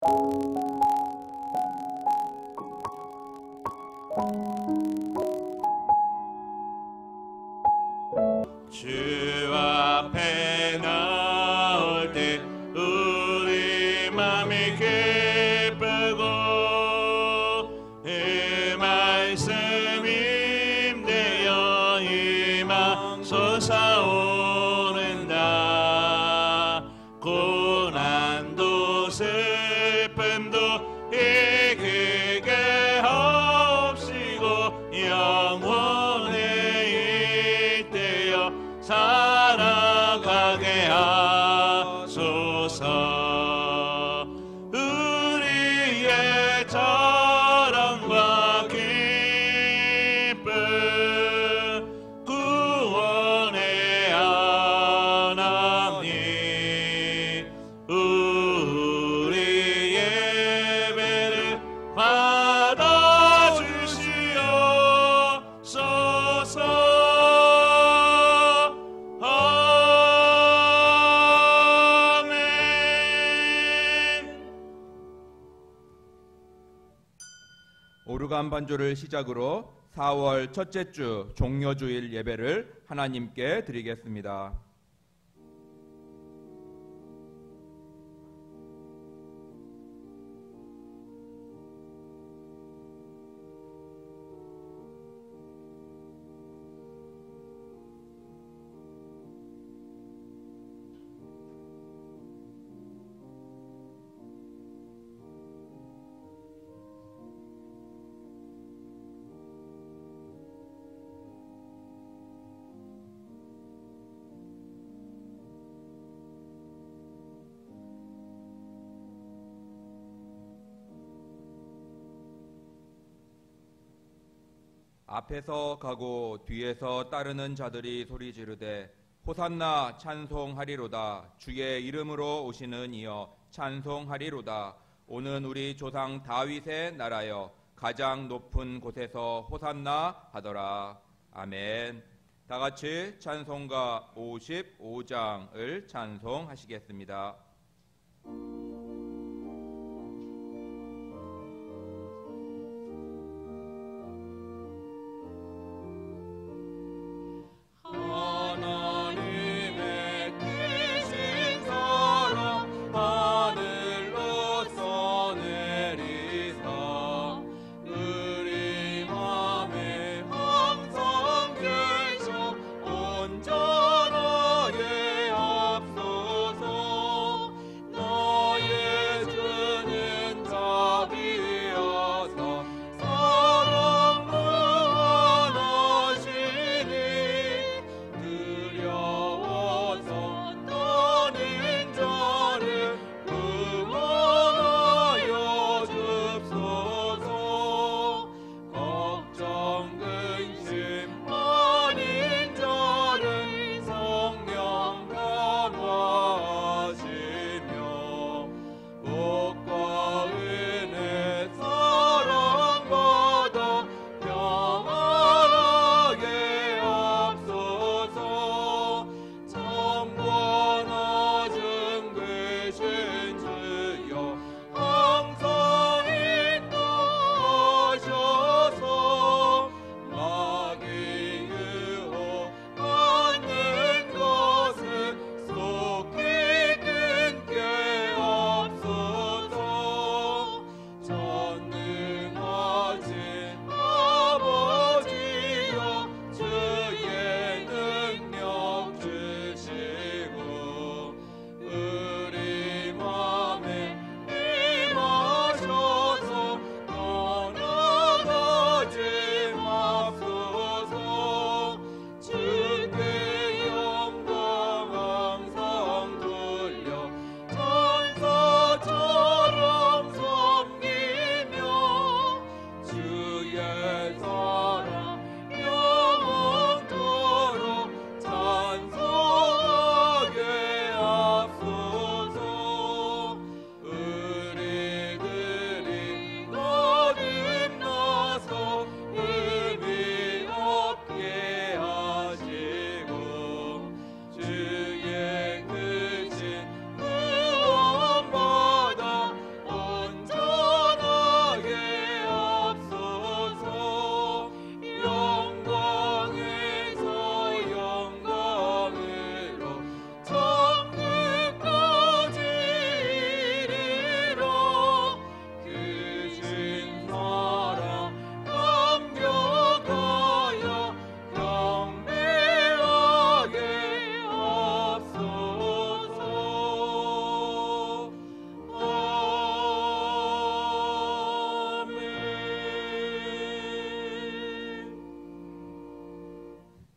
주 앞에 나올 때 우리 맘이 기쁘고 이 말씀 임되어 희망 솟아오른다. 고난도 슬픔도 이기게 없이고 영원히 살아가게 하소서. 우리의 자랑과 기쁨 구원의 하나님, 우리 예배를 받아주시옵소서. 오르간 반주를 시작으로 4월 첫째 주 종려주일 예배를 하나님께 드리겠습니다. 앞에서 가고 뒤에서 따르는 자들이 소리 지르되 호산나 찬송하리로다. 주의 이름으로 오시는 이여 찬송하리로다. 오는 우리 조상 다윗의 나라여 가장 높은 곳에서 호산나 하더라. 아멘. 다 같이 찬송가 55장을 찬송하시겠습니다. 온전하게 앞서서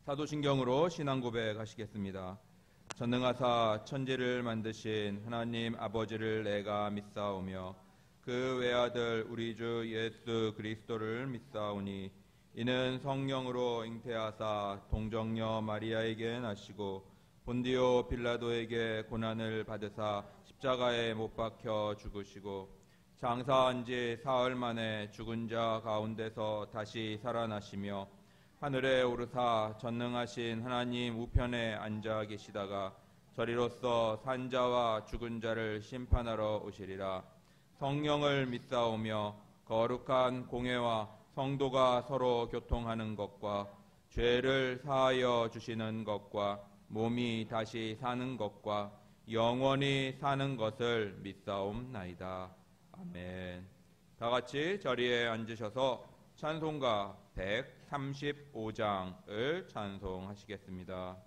사도신경으로 신앙 고백하시겠습니다. 전능하사 천지를 만드신 하나님 아버지를 내가 믿사오며 그 외아들 우리 주 예수 그리스도를 믿사오니 이는 성령으로 잉태하사 동정녀 마리아에게 나시고 본디오 빌라도에게 고난을 받으사 십자가에 못 박혀 죽으시고 장사한 지 사흘 만에 죽은 자 가운데서 다시 살아나시며 하늘에 오르사 전능하신 하나님 우편에 앉아 계시다가 저리로서 산자와 죽은 자를 심판하러 오시리라. 성령을 믿사오며 거룩한 공회와 성도가 서로 교통하는 것과 죄를 사하여 주시는 것과 몸이 다시 사는 것과 영원히 사는 것을 믿사옵나이다. 아멘. 다 같이 자리에 앉으셔서 찬송가 135장을 찬송하시겠습니다.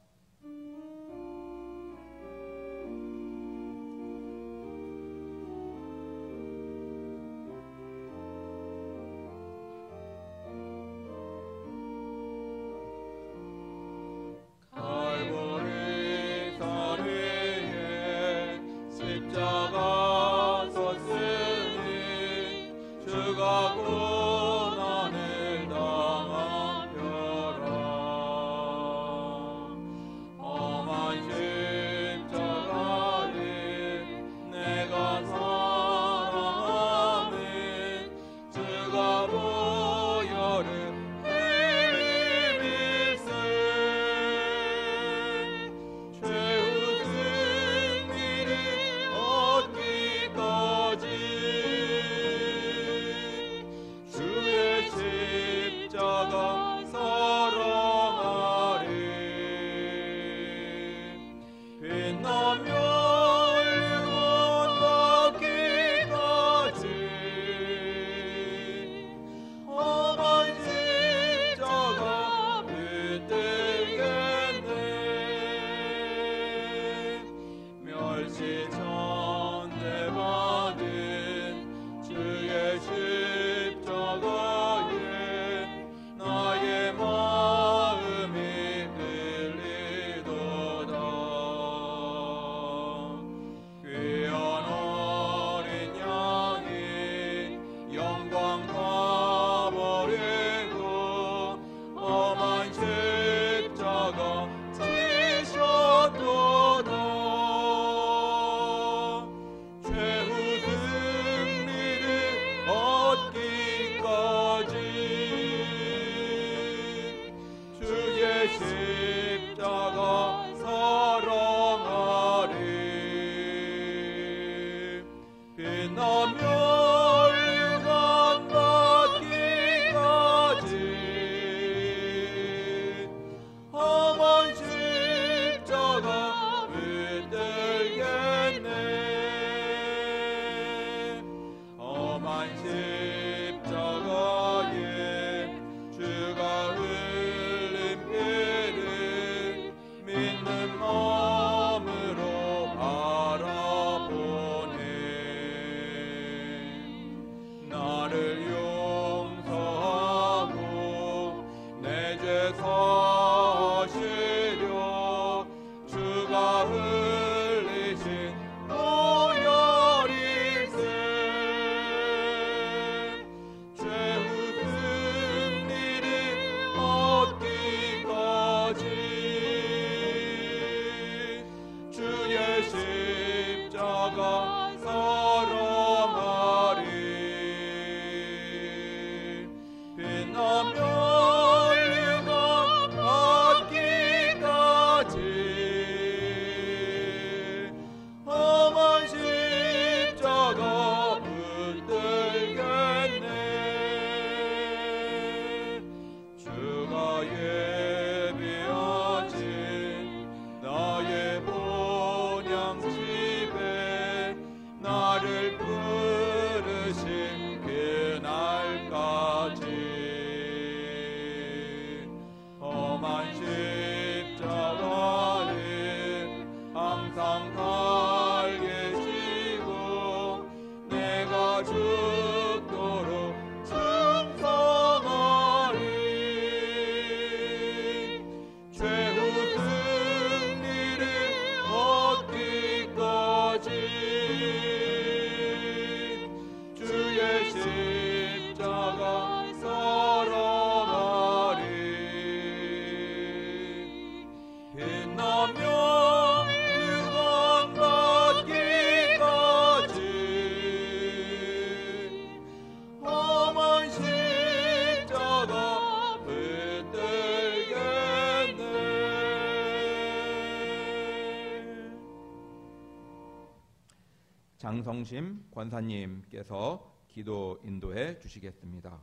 장성심 권사님께서 기도 인도해 주시겠습니다.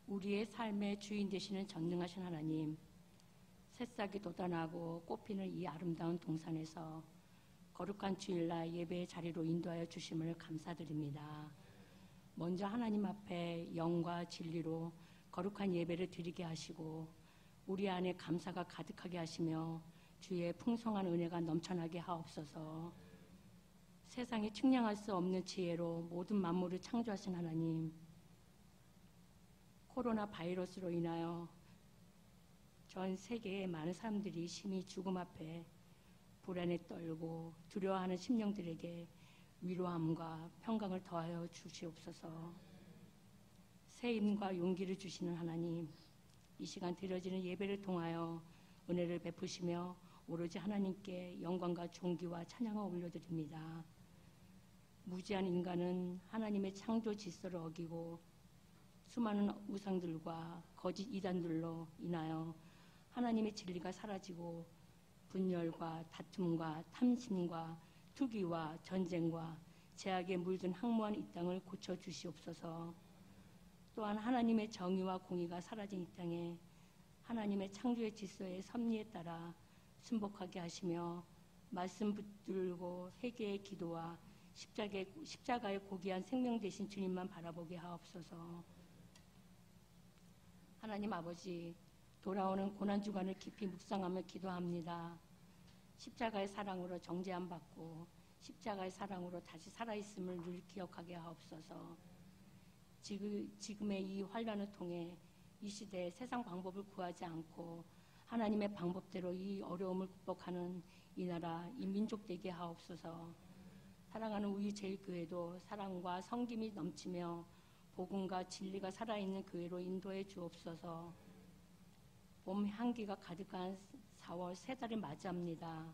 우리의 삶의 주인 되시는 전능하신 하나님, 새싹이 돋아나고 꽃피는 이 아름다운 동산에서 거룩한 주일날 예배의 자리로 인도하여 주심을 감사드립니다. 먼저 하나님 앞에 영과 진리로 거룩한 예배를 드리게 하시고 우리 안에 감사가 가득하게 하시며 주의 풍성한 은혜가 넘쳐나게 하옵소서. 세상에 측량할 수 없는 지혜로 모든 만물을 창조하신 하나님, 코로나 바이러스로 인하여 전 세계의 많은 사람들이 심히 죽음 앞에 불안에 떨고 두려워하는 심령들에게 위로함과 평강을 더하여 주시옵소서. 새 힘과 용기를 주시는 하나님, 이 시간 드려지는 예배를 통하여 은혜를 베푸시며 오로지 하나님께 영광과 존귀와 찬양을 올려드립니다. 무지한 인간은 하나님의 창조 질서를 어기고 수많은 우상들과 거짓 이단들로 인하여 하나님의 진리가 사라지고 분열과 다툼과 탐심과 투기와 전쟁과 죄악에 물든 황무한 이 땅을 고쳐주시옵소서. 또한 하나님의 정의와 공의가 사라진 이 땅에 하나님의 창조의 질서의 섭리에 따라 순복하게 하시며 말씀 붙들고 회개의 기도와 십자가의 고귀한 생명 되신 주님만 바라보게 하옵소서. 하나님 아버지, 돌아오는 고난주간을 깊이 묵상하며 기도합니다. 십자가의 사랑으로 정죄함 받고 십자가의 사랑으로 다시 살아있음을 늘 기억하게 하옵소서. 지금의 이 환난을 통해 이 시대에 세상 방법을 구하지 않고 하나님의 방법대로 이 어려움을 극복하는 이 나라, 이 민족 되게 하옵소서. 사랑하는 우리 제일교회도 사랑과 섬김이 넘치며 복음과 진리가 살아있는 교회로 인도해 주옵소서. 봄 향기가 가득한 4월 세 달을 맞이합니다.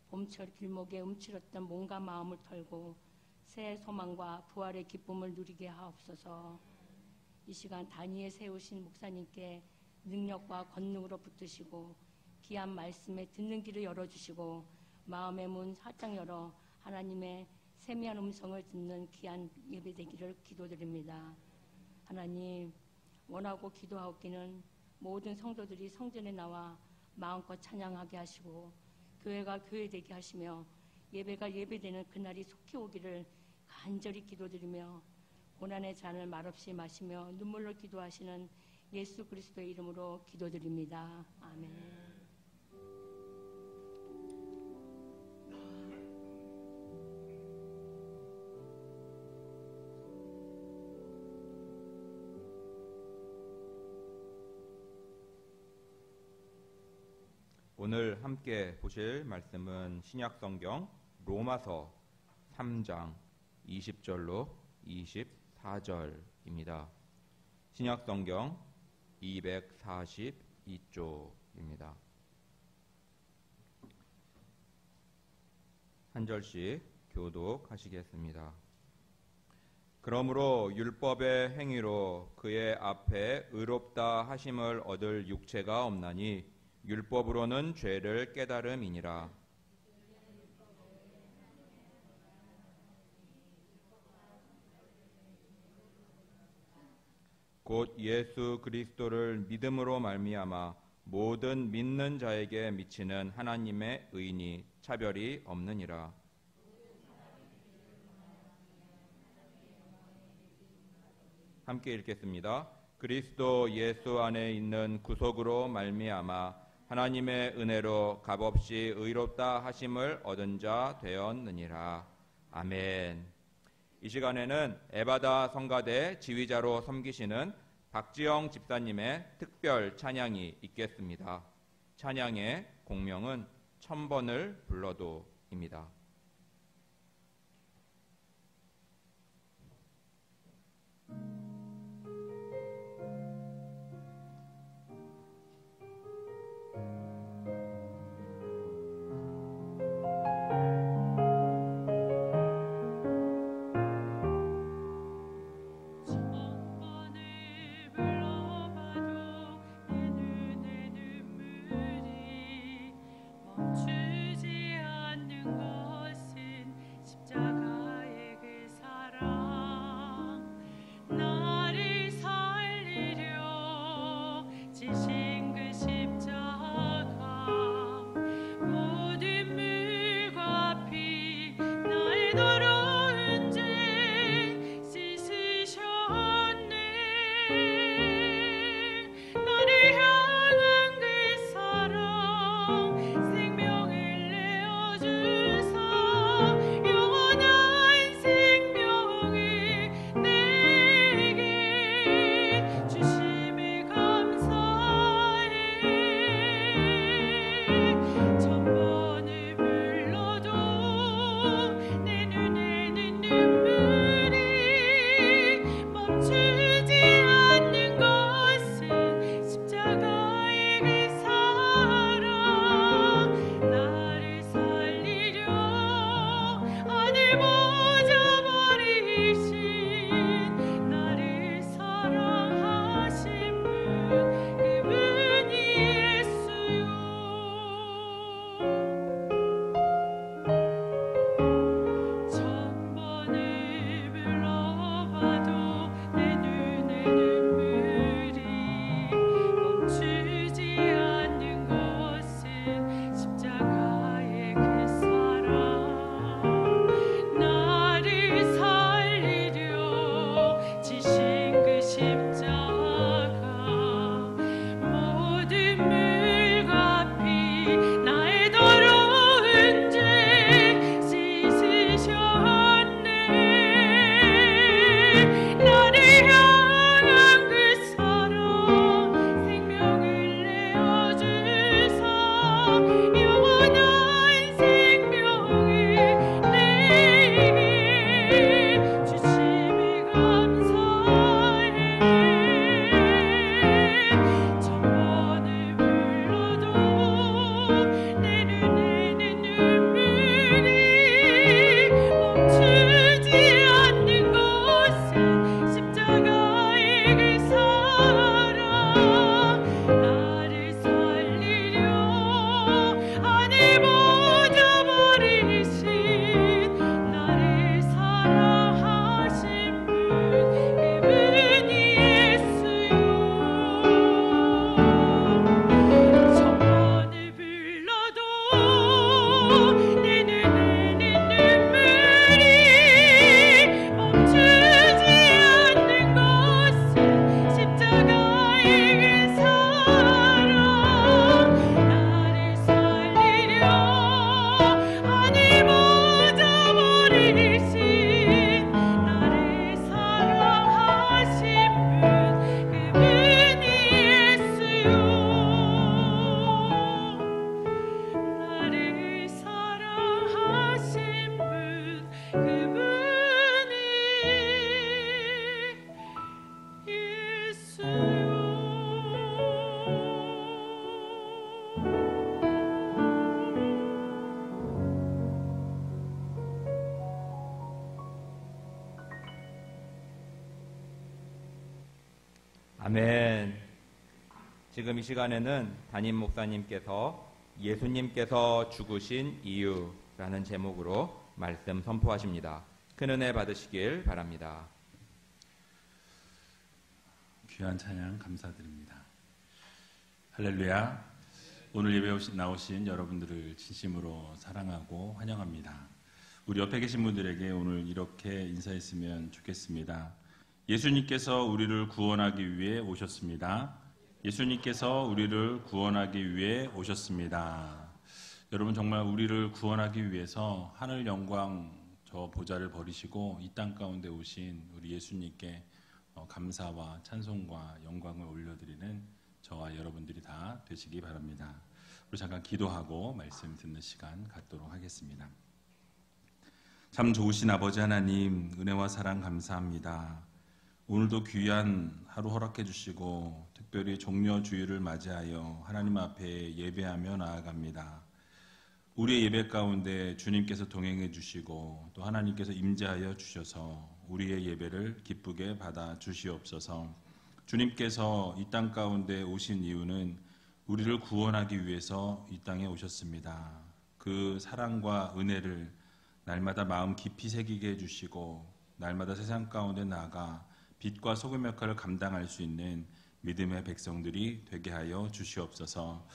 봄철 길목에 움츠렸던 몸과 마음을 털고 새해 소망과 부활의 기쁨을 누리게 하옵소서. 이 시간 단위에 세우신 목사님께 능력과 권능으로 붙드시고 귀한 말씀에 듣는 길을 열어주시고 마음의 문 활짝 열어 하나님의 세미한 음성을 듣는 귀한 예배되기를 기도드립니다. 하나님, 원하고 기도하옵기는 모든 성도들이 성전에 나와 마음껏 찬양하게 하시고 교회가 교회되게 하시며 예배가 예배되는 그날이 속히 오기를 간절히 기도드리며 고난의 잔을 말없이 마시며 눈물로 기도하시는 예수 그리스도의 이름으로 기도드립니다. 아멘. 오늘 함께 보실 말씀은 신약성경 로마서 3장 20절로 24절입니다. 신약성경 242쪽입니다. 한 절씩 교독하시겠습니다. 그러므로 율법의 행위로 그의 앞에 의롭다 하심을 얻을 육체가 없나니 율법으로는 죄를 깨달음이니라. 곧 예수 그리스도를 믿음으로 말미암아 모든 믿는 자에게 미치는 하나님의 의인이 차별이 없느니라. 함께 읽겠습니다. 그리스도 예수 안에 있는 구속으로 말미암아 하나님의 은혜로 값없이 의롭다 하심을 얻은 자 되었느니라. 아멘. 이 시간에는 에바다 성가대 지휘자로 섬기시는 박지영 집사님의 특별 찬양이 있겠습니다. 찬양의 공명은 1000번을 불러도입니다. 아멘. 지금 이 시간에는 담임 목사님께서 예수님께서 죽으신 이유라는 제목으로 말씀 선포하십니다. 큰 은혜 받으시길 바랍니다. 귀한 찬양 감사드립니다. 할렐루야. 오늘 예배 나오신 여러분들을 진심으로 사랑하고 환영합니다. 우리 옆에 계신 분들에게 오늘 이렇게 인사했으면 좋겠습니다. 예수님께서 우리를 구원하기 위해 오셨습니다. 예수님께서 우리를 구원하기 위해 오셨습니다. 여러분, 정말 우리를 구원하기 위해서 하늘 영광 저 보좌를 버리시고 이 땅 가운데 오신 우리 예수님께 감사와 찬송과 영광을 올려드리는 저와 여러분들이 다 되시기 바랍니다. 우리 잠깐 기도하고 말씀 듣는 시간 갖도록 하겠습니다. 참 좋으신 아버지 하나님, 은혜와 사랑 감사합니다. 오늘도 귀한 하루 허락해 주시고 특별히 종려 주일을 맞이하여 하나님 앞에 예배하며 나아갑니다. 우리의 예배 가운데 주님께서 동행해 주시고 또 하나님께서 임재하여 주셔서 우리의 예배를 기쁘게 받아 주시옵소서. 주님께서 이 땅 가운데 오신 이유는 우리를 구원하기 위해서 이 땅에 오셨습니다. 그 사랑과 은혜를 날마다 마음 깊이 새기게 해주시고 날마다 세상 가운데 나아가 빛과 소금 역할을 감당할 수 있는 믿음의 백성들이 되게 하여 주시옵소서.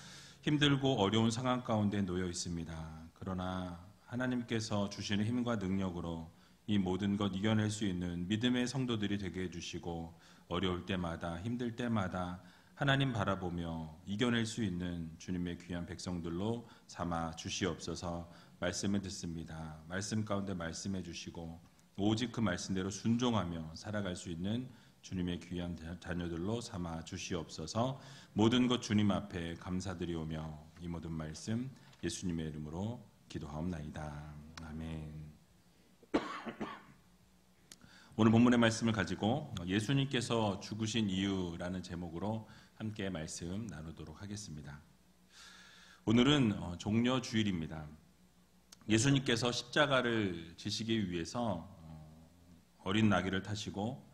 힘들고 어려운 상황 가운데 놓여 있습니다. 그러나 하나님께서 주시는 힘과 능력으로 이 모든 것 이겨낼 수 있는 믿음의 성도들이 되게 해주시고 어려울 때마다 힘들 때마다 하나님 바라보며 이겨낼 수 있는 주님의 귀한 백성들로 삼아 주시옵소서. 말씀을 듣습니다. 말씀 가운데 말씀해 주시고 오직 그 말씀대로 순종하며 살아갈 수 있는 주님의 귀한 자녀들로 삼아 주시옵소서. 모든 것 주님 앞에 감사드리오며 이 모든 말씀 예수님의 이름으로 기도하옵나이다. 아멘. 오늘 본문의 말씀을 가지고 예수님께서 죽으신 이유라는 제목으로 함께 말씀 나누도록 하겠습니다. 오늘은 종려 주일입니다. 예수님께서 십자가를 지시기 위해서 어린 나귀를 타시고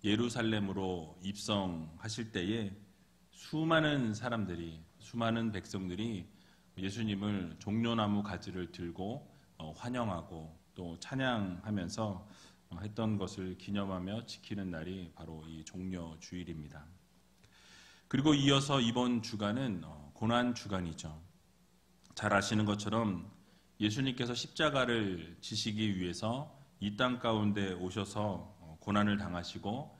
예루살렘으로 입성하실 때에 수많은 사람들이, 수많은 백성들이 예수님을 종려나무 가지를 들고 환영하고 또 찬양하면서 했던 것을 기념하며 지키는 날이 바로 이 종려 주일입니다. 그리고 이어서 이번 주간은 고난 주간이죠. 잘 아시는 것처럼 예수님께서 십자가를 지시기 위해서 이 땅 가운데 오셔서 고난을 당하시고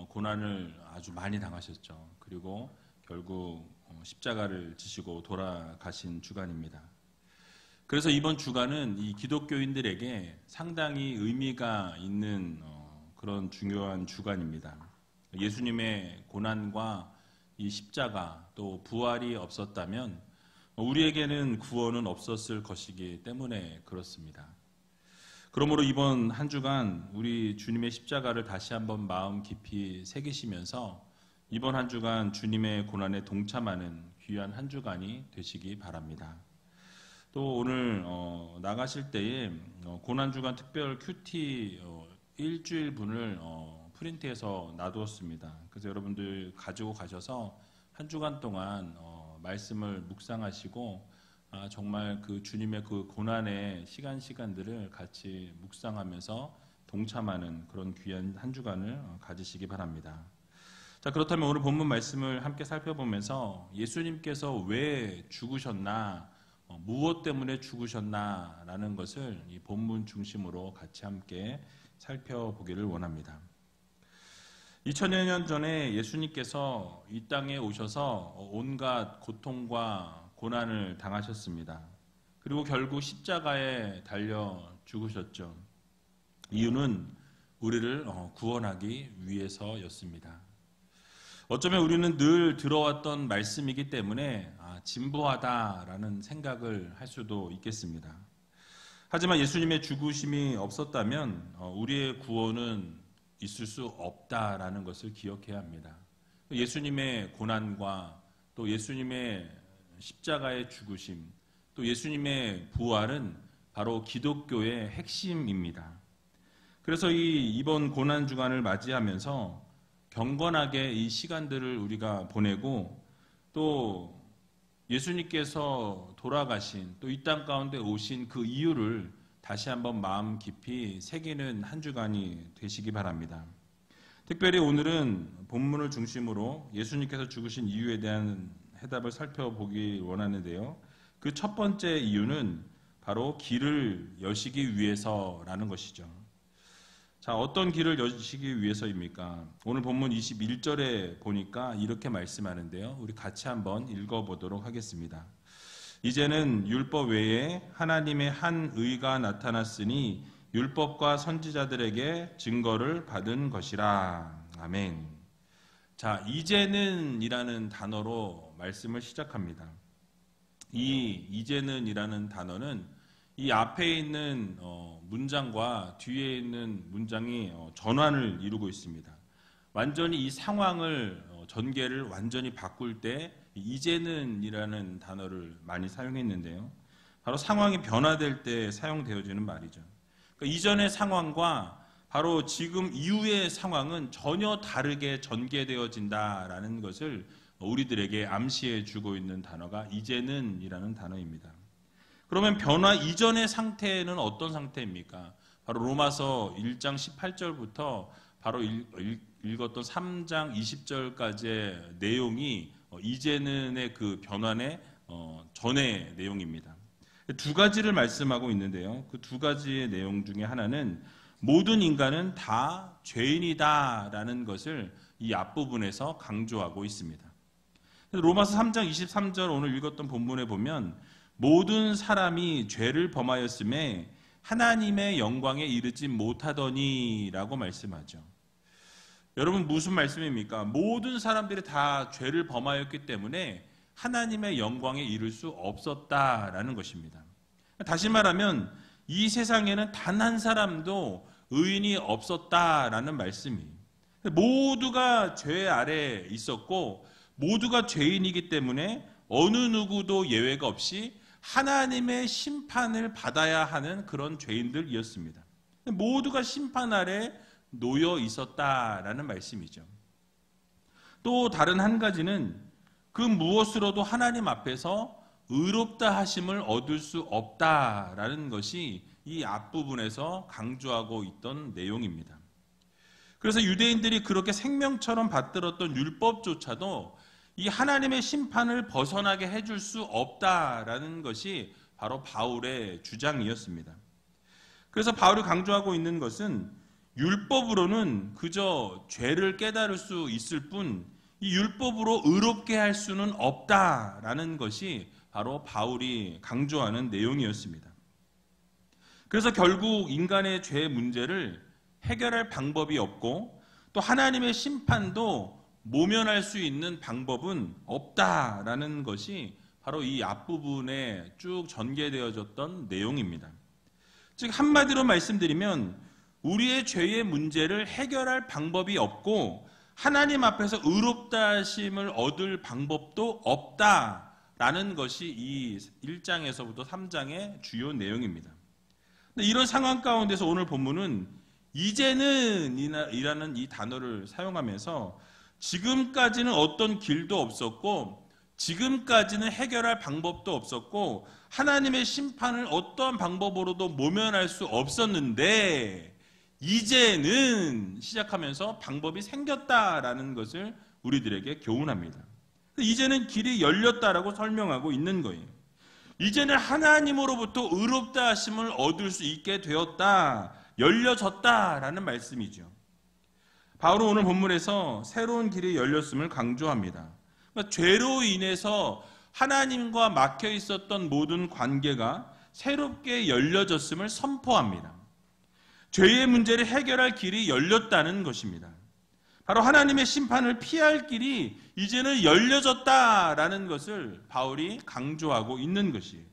고난을 아주 많이 당하셨죠. 그리고 결국 십자가를 지시고 돌아가신 주간입니다. 그래서 이번 주간은 이 기독교인들에게 상당히 의미가 있는 그런 중요한 주간입니다. 예수님의 고난과 이 십자가 또 부활이 없었다면 우리에게는 구원은 없었을 것이기 때문에 그렇습니다. 그러므로 이번 한 주간 우리 주님의 십자가를 다시 한번 마음 깊이 새기시면서 이번 한 주간 주님의 고난에 동참하는 귀한 한 주간이 되시기 바랍니다. 또 오늘 나가실 때에 고난 주간 특별 큐티 일주일분을 프린트해서 놔두었습니다. 그래서 여러분들 가지고 가셔서 한 주간 동안 말씀을 묵상하시고 정말 그 주님의 그 고난의 시간들을 같이 묵상하면서 동참하는 그런 귀한 한 주간을 가지시기 바랍니다. 자, 그렇다면 오늘 본문 말씀을 함께 살펴보면서 예수님께서 왜 죽으셨나, 무엇 때문에 죽으셨나라는 것을 이 본문 중심으로 같이 함께 살펴보기를 원합니다. 2000여 년 전에 예수님께서 이 땅에 오셔서 온갖 고통과 고난을 당하셨습니다. 그리고 결국 십자가에 달려 죽으셨죠. 이유는 우리를 구원하기 위해서였습니다. 어쩌면 우리는 늘 들어왔던 말씀이기 때문에 진부하다라는 생각을 할 수도 있겠습니다. 하지만 예수님의 죽으심이 없었다면 우리의 구원은 있을 수 없다라는 것을 기억해야 합니다. 예수님의 고난과 또 예수님의 십자가의 죽으심, 또 예수님의 부활은 바로 기독교의 핵심입니다. 그래서 이번 고난 주간을 맞이하면서 경건하게 이 시간들을 우리가 보내고 또 예수님께서 돌아가신 또 이 땅 가운데 오신 그 이유를 다시 한번 마음 깊이 새기는 한 주간이 되시기 바랍니다. 특별히 오늘은 본문을 중심으로 예수님께서 죽으신 이유에 대한 해답을 살펴보기 원하는데요. 그 첫 번째 이유는 바로 길을 여시기 위해서라는 것이죠. 자, 어떤 길을 여시기 위해서입니까? 오늘 본문 21절에 보니까 이렇게 말씀하는데요. 우리 같이 한번 읽어보도록 하겠습니다. 이제는 율법 외에 하나님의 한 의가 나타났으니 율법과 선지자들에게 증거를 받은 것이라. 아멘. 자, 이제는 이라는 단어로 말씀을 시작합니다. 이 이제는 이라는 단어는 이 앞에 있는 문장과 뒤에 있는 문장이 전환을 이루고 있습니다. 완전히 이 상황을 전개를 완전히 바꿀 때 이제는 이라는 단어를 많이 사용했는데요. 바로 상황이 변화될 때 사용되어지는 말이죠. 그러니까 이전의 상황과 바로 지금 이후의 상황은 전혀 다르게 전개되어진다라는 것을 우리들에게 암시해 주고 있는 단어가 이제는 이라는 단어입니다. 그러면 변화 이전의 상태는 어떤 상태입니까? 바로 로마서 1장 18절부터 바로 읽었던 3장 20절까지의 내용이 이제는의 그 변환의 전의 내용입니다. 두 가지를 말씀하고 있는데요. 그 두 가지의 내용 중에 하나는 모든 인간은 다 죄인이다라는 것을 이 앞부분에서 강조하고 있습니다. 로마서 3장 23절 오늘 읽었던 본문에 보면 모든 사람이 죄를 범하였음에 하나님의 영광에 이르지 못하더니라고 말씀하죠. 여러분 무슨 말씀입니까? 모든 사람들이 다 죄를 범하였기 때문에 하나님의 영광에 이를 수 없었다라는 것입니다. 다시 말하면 이 세상에는 단 한 사람도 의인이 없었다라는 말씀이에요. 모두가 죄 아래 있었고 모두가 죄인이기 때문에 어느 누구도 예외가 없이 하나님의 심판을 받아야 하는 그런 죄인들이었습니다. 모두가 심판 아래 놓여 있었다라는 말씀이죠. 또 다른 한 가지는 그 무엇으로도 하나님 앞에서 의롭다 하심을 얻을 수 없다라는 것이 이 앞부분에서 강조하고 있던 내용입니다. 그래서 유대인들이 그렇게 생명처럼 받들었던 율법조차도 이 하나님의 심판을 벗어나게 해줄 수 없다라는 것이 바로 바울의 주장이었습니다. 그래서 바울이 강조하고 있는 것은 율법으로는 그저 죄를 깨달을 수 있을 뿐 이 율법으로 의롭게 할 수는 없다라는 것이 바로 바울이 강조하는 내용이었습니다. 그래서 결국 인간의 죄 문제를 해결할 방법이 없고 또 하나님의 심판도 모면할 수 있는 방법은 없다라는 것이 바로 이 앞부분에 쭉 전개되어졌던 내용입니다. 즉 한마디로 말씀드리면 우리의 죄의 문제를 해결할 방법이 없고 하나님 앞에서 의롭다 하심을 얻을 방법도 없다라는 것이 이 1장에서부터 3장의 주요 내용입니다. 이런 상황 가운데서 오늘 본문은 이제는 이라는 이 단어를 사용하면서 지금까지는 어떤 길도 없었고 지금까지는 해결할 방법도 없었고 하나님의 심판을 어떠한 방법으로도 모면할 수 없었는데 이제는 시작하면서 방법이 생겼다라는 것을 우리들에게 교훈합니다. 이제는 길이 열렸다라고 설명하고 있는 거예요. 이제는 하나님으로부터 의롭다 하심을 얻을 수 있게 되었다, 열려졌다라는 말씀이죠. 바울은 오늘 본문에서 새로운 길이 열렸음을 강조합니다. 그러니까 죄로 인해서 하나님과 막혀 있었던 모든 관계가 새롭게 열려졌음을 선포합니다. 죄의 문제를 해결할 길이 열렸다는 것입니다. 바로 하나님의 심판을 피할 길이 이제는 열려졌다라는 것을 바울이 강조하고 있는 것이에요.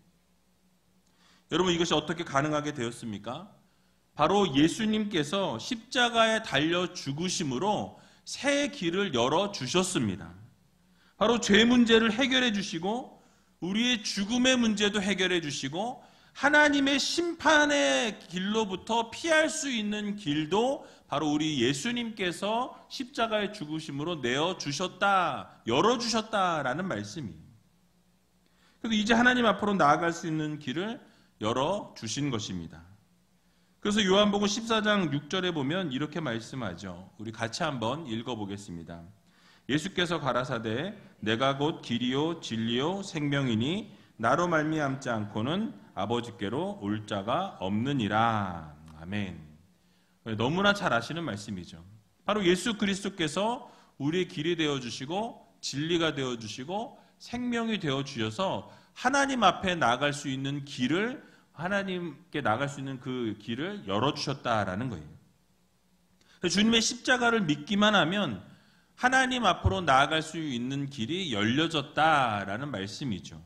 여러분 이것이 어떻게 가능하게 되었습니까? 바로 예수님께서 십자가에 달려 죽으심으로 새 길을 열어주셨습니다. 바로 죄 문제를 해결해 주시고 우리의 죽음의 문제도 해결해 주시고 하나님의 심판의 길로부터 피할 수 있는 길도 바로 우리 예수님께서 십자가의 죽으심으로 내어주셨다, 열어주셨다라는 말씀이에요. 그래서 이제 하나님 앞으로 나아갈 수 있는 길을 열어주신 것입니다. 그래서 요한복음 14장 6절에 보면 이렇게 말씀하죠. 우리 같이 한번 읽어보겠습니다. 예수께서 가라사대 내가 곧 길이요 진리요 생명이니 나로 말미암지 않고는 아버지께로 올 자가 없느니라. 아멘. 너무나 잘 아시는 말씀이죠. 바로 예수 그리스도께서 우리의 길이 되어주시고 진리가 되어주시고 생명이 되어주셔서 하나님 앞에 나아갈 수 있는 길을, 하나님께 나아갈 수 있는 그 길을 열어주셨다라는 거예요. 주님의 십자가를 믿기만 하면 하나님 앞으로 나아갈 수 있는 길이 열려졌다라는 말씀이죠.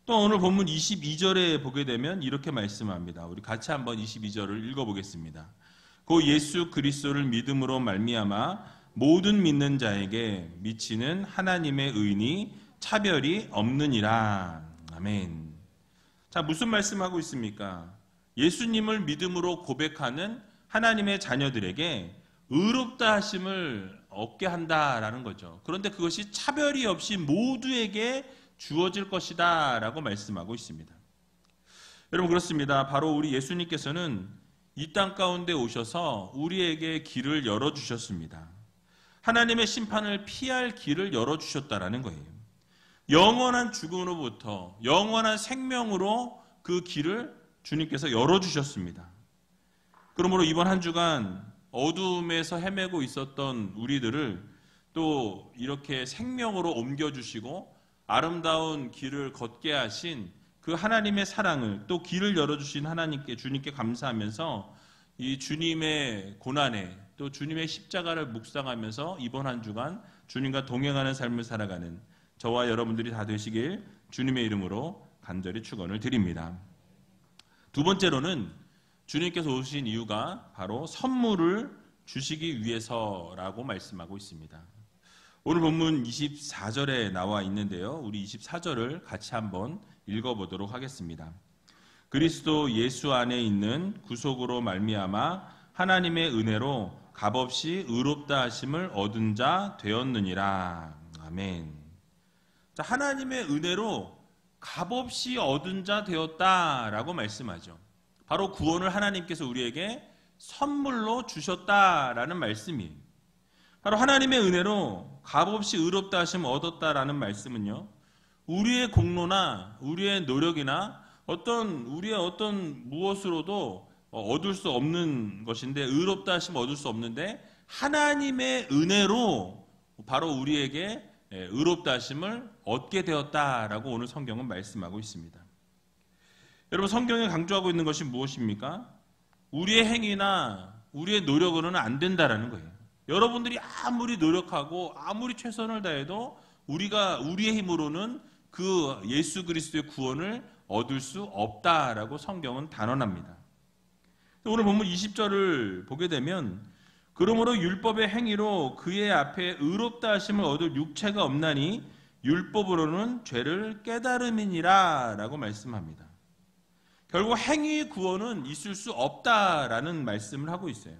또 오늘 본문 22절에 보게 되면 이렇게 말씀합니다. 우리 같이 한번 22절을 읽어보겠습니다. 그 예수 그리스도를 믿음으로 말미암아 모든 믿는 자에게 미치는 하나님의 의인이 차별이 없느니라. 아멘. 자, 무슨 말씀하고 있습니까? 예수님을 믿음으로 고백하는 하나님의 자녀들에게 의롭다 하심을 얻게 한다라는 거죠. 그런데 그것이 차별이 없이 모두에게 주어질 것이다 라고 말씀하고 있습니다. 여러분, 그렇습니다. 바로 우리 예수님께서는 이 땅 가운데 오셔서 우리에게 길을 열어주셨습니다. 하나님의 심판을 피할 길을 열어주셨다라는 거예요. 영원한 죽음으로부터 영원한 생명으로 그 길을 주님께서 열어주셨습니다. 그러므로 이번 한 주간 어두움에서 헤매고 있었던 우리들을 또 이렇게 생명으로 옮겨주시고 아름다운 길을 걷게 하신 그 하나님의 사랑을, 또 길을 열어주신 하나님께, 주님께 감사하면서 이 주님의 고난에 또 주님의 십자가를 묵상하면서 이번 한 주간 주님과 동행하는 삶을 살아가는 저와 여러분들이 다 되시길 주님의 이름으로 간절히 축원을 드립니다. 두 번째로는 주님께서 오신 이유가 바로 선물을 주시기 위해서라고 말씀하고 있습니다. 오늘 본문 24절에 나와 있는데요. 우리 24절을 같이 한번 읽어보도록 하겠습니다. 그리스도 예수 안에 있는 구속으로 말미암아 하나님의 은혜로 값없이 의롭다 하심을 얻은 자 되었느니라. 아멘. 자, 하나님의 은혜로 값없이 얻은 자 되었다라고 말씀하죠. 바로 구원을 하나님께서 우리에게 선물로 주셨다라는 말씀이에요. 바로 하나님의 은혜로 값없이 의롭다 하심을 얻었다라는 말씀은요, 우리의 공로나 우리의 노력이나 우리의 어떤 무엇으로도 얻을 수 없는 것인데, 의롭다 하심을 얻을 수 없는데 하나님의 은혜로 바로 우리에게 의롭다 하심을 얻게 되었다라고 오늘 성경은 말씀하고 있습니다. 여러분, 성경에 강조하고 있는 것이 무엇입니까? 우리의 행위나 우리의 노력으로는 안 된다라는 거예요. 여러분들이 아무리 노력하고 아무리 최선을 다해도 우리의 힘으로는 그 예수 그리스도의 구원을 얻을 수 없다라고 성경은 단언합니다. 오늘 본문 20절을 보게 되면 그러므로 율법의 행위로 그의 앞에 의롭다 하심을 얻을 육체가 없나니 율법으로는 죄를 깨달음이니라 라고 말씀합니다. 결국 행위의 구원은 있을 수 없다라는 말씀을 하고 있어요.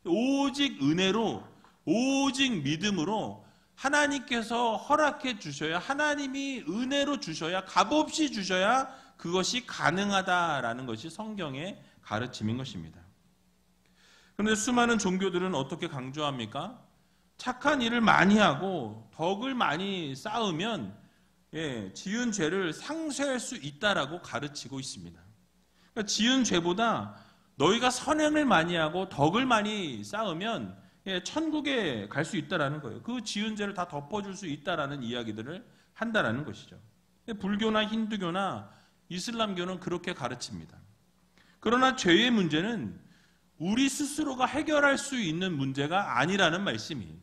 오직 은혜로, 오직 믿음으로 하나님께서 허락해 주셔야, 하나님이 은혜로 주셔야, 값없이 주셔야 그것이 가능하다라는 것이 성경의 가르침인 것입니다. 그런데 수많은 종교들은 어떻게 강조합니까? 착한 일을 많이 하고 덕을 많이 쌓으면 지은 죄를 상쇄할 수 있다라고 가르치고 있습니다. 그러니까 지은 죄보다 너희가 선행을 많이 하고 덕을 많이 쌓으면 천국에 갈 수 있다라는 거예요. 그 지은 죄를 다 덮어줄 수 있다라는 이야기들을 한다라는 것이죠. 불교나 힌두교나 이슬람교는 그렇게 가르칩니다. 그러나 죄의 문제는 우리 스스로가 해결할 수 있는 문제가 아니라는 말씀이에요.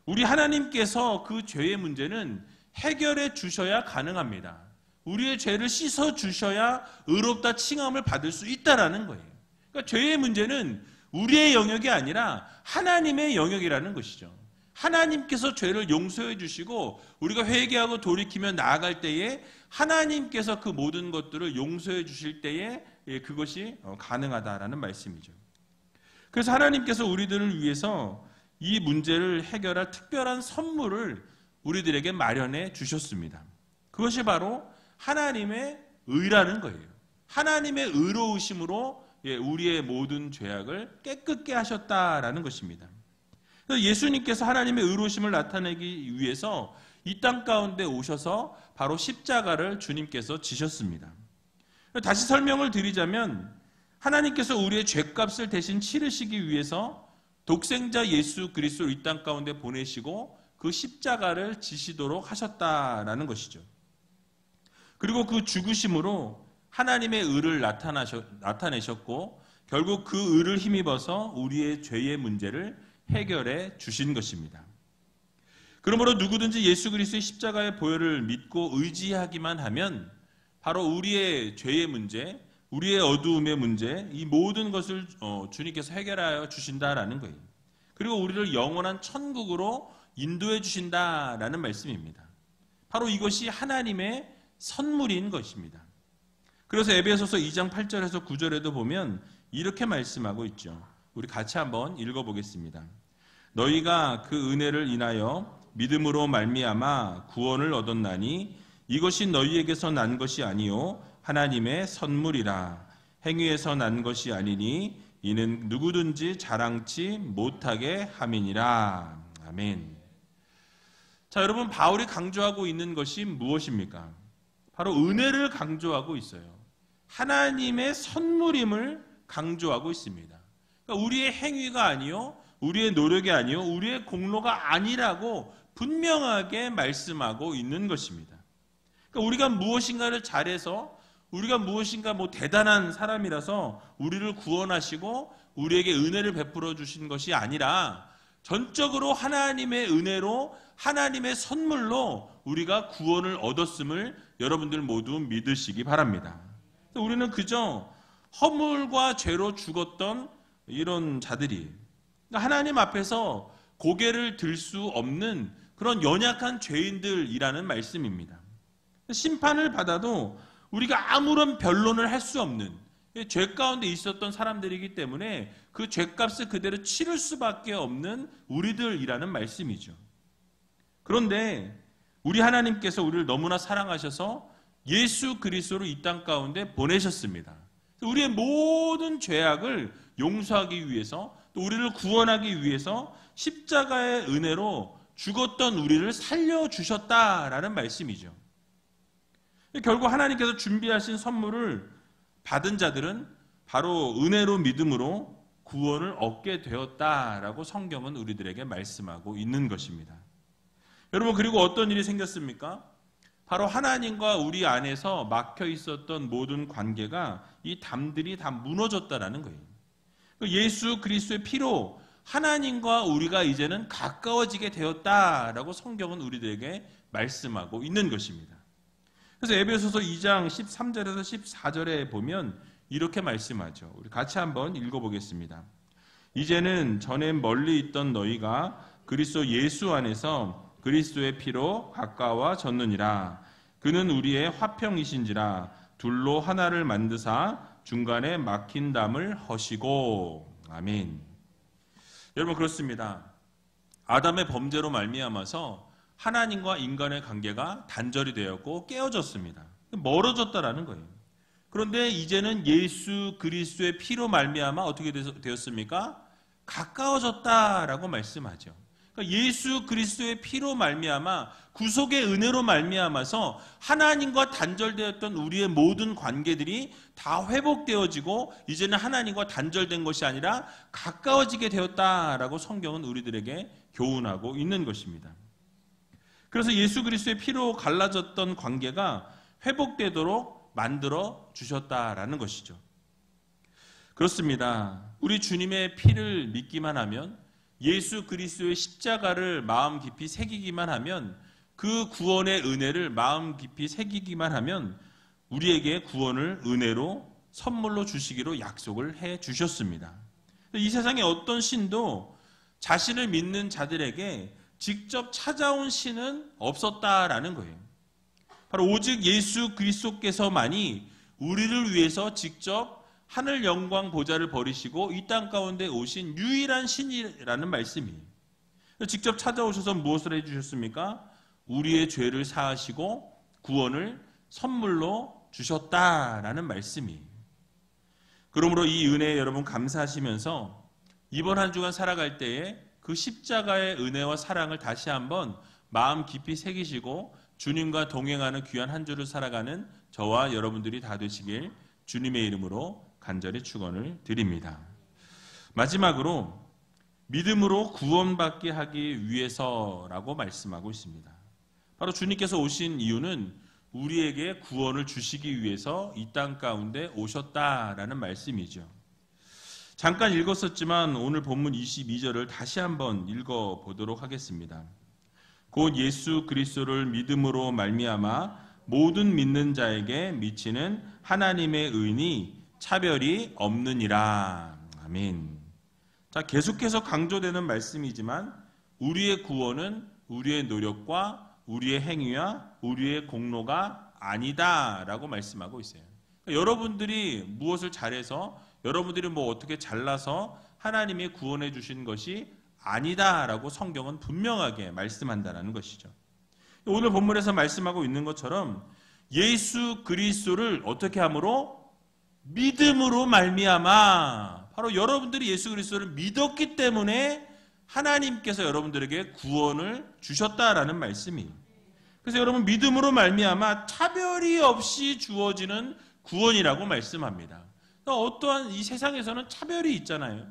우리 하나님께서 그 죄의 문제는 해결해 주셔야 가능합니다. 우리의 죄를 씻어 주셔야 의롭다 칭함을 받을 수 있다라는 거예요. 그러니까 죄의 문제는 우리의 영역이 아니라 하나님의 영역이라는 것이죠. 하나님께서 죄를 용서해 주시고 우리가 회개하고 돌이키며 나아갈 때에 하나님께서 그 모든 것들을 용서해 주실 때에 그것이 가능하다라는 말씀이죠. 그래서 하나님께서 우리들을 위해서 이 문제를 해결할 특별한 선물을 우리들에게 마련해 주셨습니다. 그것이 바로 하나님의 의라는 거예요. 하나님의 의로우심으로 우리의 모든 죄악을 깨끗게 하셨다라는 것입니다. 예수님께서 하나님의 의로우심을 나타내기 위해서 이 땅 가운데 오셔서 바로 십자가를 주님께서 지셨습니다. 다시 설명을 드리자면 하나님께서 우리의 죄값을 대신 치르시기 위해서 독생자 예수 그리스도를 이 땅 가운데 보내시고 그 십자가를 지시도록 하셨다라는 것이죠. 그리고 그 죽으심으로 하나님의 의를 나타내셨고 결국 그 의를 힘입어서 우리의 죄의 문제를 해결해 주신 것입니다. 그러므로 누구든지 예수 그리스도의 십자가의 보혈을 믿고 의지하기만 하면 바로 우리의 죄의 문제, 우리의 어두움의 문제, 이 모든 것을 주님께서 해결하여 주신다라는 거예요. 그리고 우리를 영원한 천국으로 인도해 주신다라는 말씀입니다. 바로 이것이 하나님의 선물인 것입니다. 그래서 에베소서 2장 8절에서 9절에도 보면 이렇게 말씀하고 있죠. 우리 같이 한번 읽어보겠습니다. 너희가 그 은혜를 인하여 믿음으로 말미암아 구원을 얻었나니 이것이 너희에게서 난 것이 아니요 하나님의 선물이라. 행위에서 난 것이 아니니 이는 누구든지 자랑치 못하게 함이니라. 아멘. 자, 여러분, 바울이 강조하고 있는 것이 무엇입니까? 바로 은혜를 강조하고 있어요. 하나님의 선물임을 강조하고 있습니다. 그러니까 우리의 행위가 아니요, 우리의 노력이 아니요, 우리의 공로가 아니라고 분명하게 말씀하고 있는 것입니다. 그러니까 우리가 무엇인가를 잘해서 우리가 무엇인가 대단한 사람이라서 우리를 구원하시고 우리에게 은혜를 베풀어 주신 것이 아니라 전적으로 하나님의 은혜로 하나님의 선물로 우리가 구원을 얻었음을 여러분들 모두 믿으시기 바랍니다. 우리는 그저 허물과 죄로 죽었던 이런 자들이 하나님 앞에서 고개를 들 수 없는 그런 연약한 죄인들이라는 말씀입니다. 심판을 받아도 우리가 아무런 변론을 할 수 없는 죄 가운데 있었던 사람들이기 때문에 그 죄값을 그대로 치를 수밖에 없는 우리들이라는 말씀이죠. 그런데 우리 하나님께서 우리를 너무나 사랑하셔서 예수 그리스도를 이 땅 가운데 보내셨습니다. 우리의 모든 죄악을 용서하기 위해서 또 우리를 구원하기 위해서 십자가의 은혜로 죽었던 우리를 살려주셨다라는 말씀이죠. 결국 하나님께서 준비하신 선물을 받은 자들은 바로 은혜로 믿음으로 구원을 얻게 되었다라고 성경은 우리들에게 말씀하고 있는 것입니다. 여러분, 그리고 어떤 일이 생겼습니까? 바로 하나님과 우리 안에서 막혀 있었던 모든 관계가 이 담들이 다 무너졌다라는 거예요. 예수 그리스도의 피로 하나님과 우리가 이제는 가까워지게 되었다라고 성경은 우리들에게 말씀하고 있는 것입니다. 그래서 에베소서 2장 13절에서 14절에 보면 이렇게 말씀하죠. 우리 같이 한번 읽어보겠습니다. 이제는 전에 멀리 있던 너희가 그리스도 예수 안에서 그리스도의 피로 가까워졌느니라. 그는 우리의 화평이신지라 둘로 하나를 만드사 중간에 막힌 담을 허시고. 아멘. 여러분, 그렇습니다. 아담의 범죄로 말미암아서 하나님과 인간의 관계가 단절이 되었고 깨어졌습니다. 멀어졌다라는 거예요. 그런데 이제는 예수 그리스도의 피로 말미암아 어떻게 되었습니까? 가까워졌다라고 말씀하죠. 그러니까 예수 그리스도의 피로 말미암아 구속의 은혜로 말미암아서 하나님과 단절되었던 우리의 모든 관계들이 다 회복되어지고 이제는 하나님과 단절된 것이 아니라 가까워지게 되었다라고 성경은 우리들에게 교훈하고 있는 것입니다. 그래서 예수 그리스도의 피로 갈라졌던 관계가 회복되도록 만들어 주셨다라는 것이죠. 그렇습니다. 우리 주님의 피를 믿기만 하면, 예수 그리스도의 십자가를 마음 깊이 새기기만 하면, 그 구원의 은혜를 마음 깊이 새기기만 하면 우리에게 구원을 은혜로 선물로 주시기로 약속을 해 주셨습니다. 이 세상의 어떤 신도 자신을 믿는 자들에게 직접 찾아온 신은 없었다라는 거예요. 바로 오직 예수 그리스도께서만이 우리를 위해서 직접 하늘 영광 보좌를 버리시고 이 땅 가운데 오신 유일한 신이라는 말씀이에요. 직접 찾아오셔서 무엇을 해주셨습니까? 우리의 죄를 사하시고 구원을 선물로 주셨다라는 말씀이에요. 그러므로 이 은혜에 여러분 감사하시면서 이번 한 주간 살아갈 때에 그 십자가의 은혜와 사랑을 다시 한번 마음 깊이 새기시고 주님과 동행하는 귀한 한 주를 살아가는 저와 여러분들이 다 되시길 주님의 이름으로 간절히 축원을 드립니다. 마지막으로 믿음으로 구원받게 하기 위해서라고 말씀하고 있습니다. 바로 주님께서 오신 이유는 우리에게 구원을 주시기 위해서 이 땅 가운데 오셨다라는 말씀이죠. 잠깐 읽었었지만 오늘 본문 22절을 다시 한번 읽어보도록 하겠습니다. 곧 예수 그리스도를 믿음으로 말미암아 모든 믿는 자에게 미치는 하나님의 의인이 차별이 없느니라. 아멘. 자, 계속해서 강조되는 말씀이지만 우리의 구원은 우리의 노력과 우리의 행위와 우리의 공로가 아니다라고 말씀하고 있어요. 그러니까 여러분들이 무엇을 잘해서 여러분들이 뭐 어떻게 잘나서 하나님이 구원해 주신 것이 아니다라고 성경은 분명하게 말씀한다는 것이죠. 오늘 본문에서 말씀하고 있는 것처럼 예수 그리스도를 어떻게 함으로? 믿음으로 말미암아. 바로 여러분들이 예수 그리스도를 믿었기 때문에 하나님께서 여러분들에게 구원을 주셨다라는 말씀이에요. 그래서 여러분 믿음으로 말미암아 차별이 없이 주어지는 구원이라고 말씀합니다. 어떠한 이 세상에서는 차별이 있잖아요.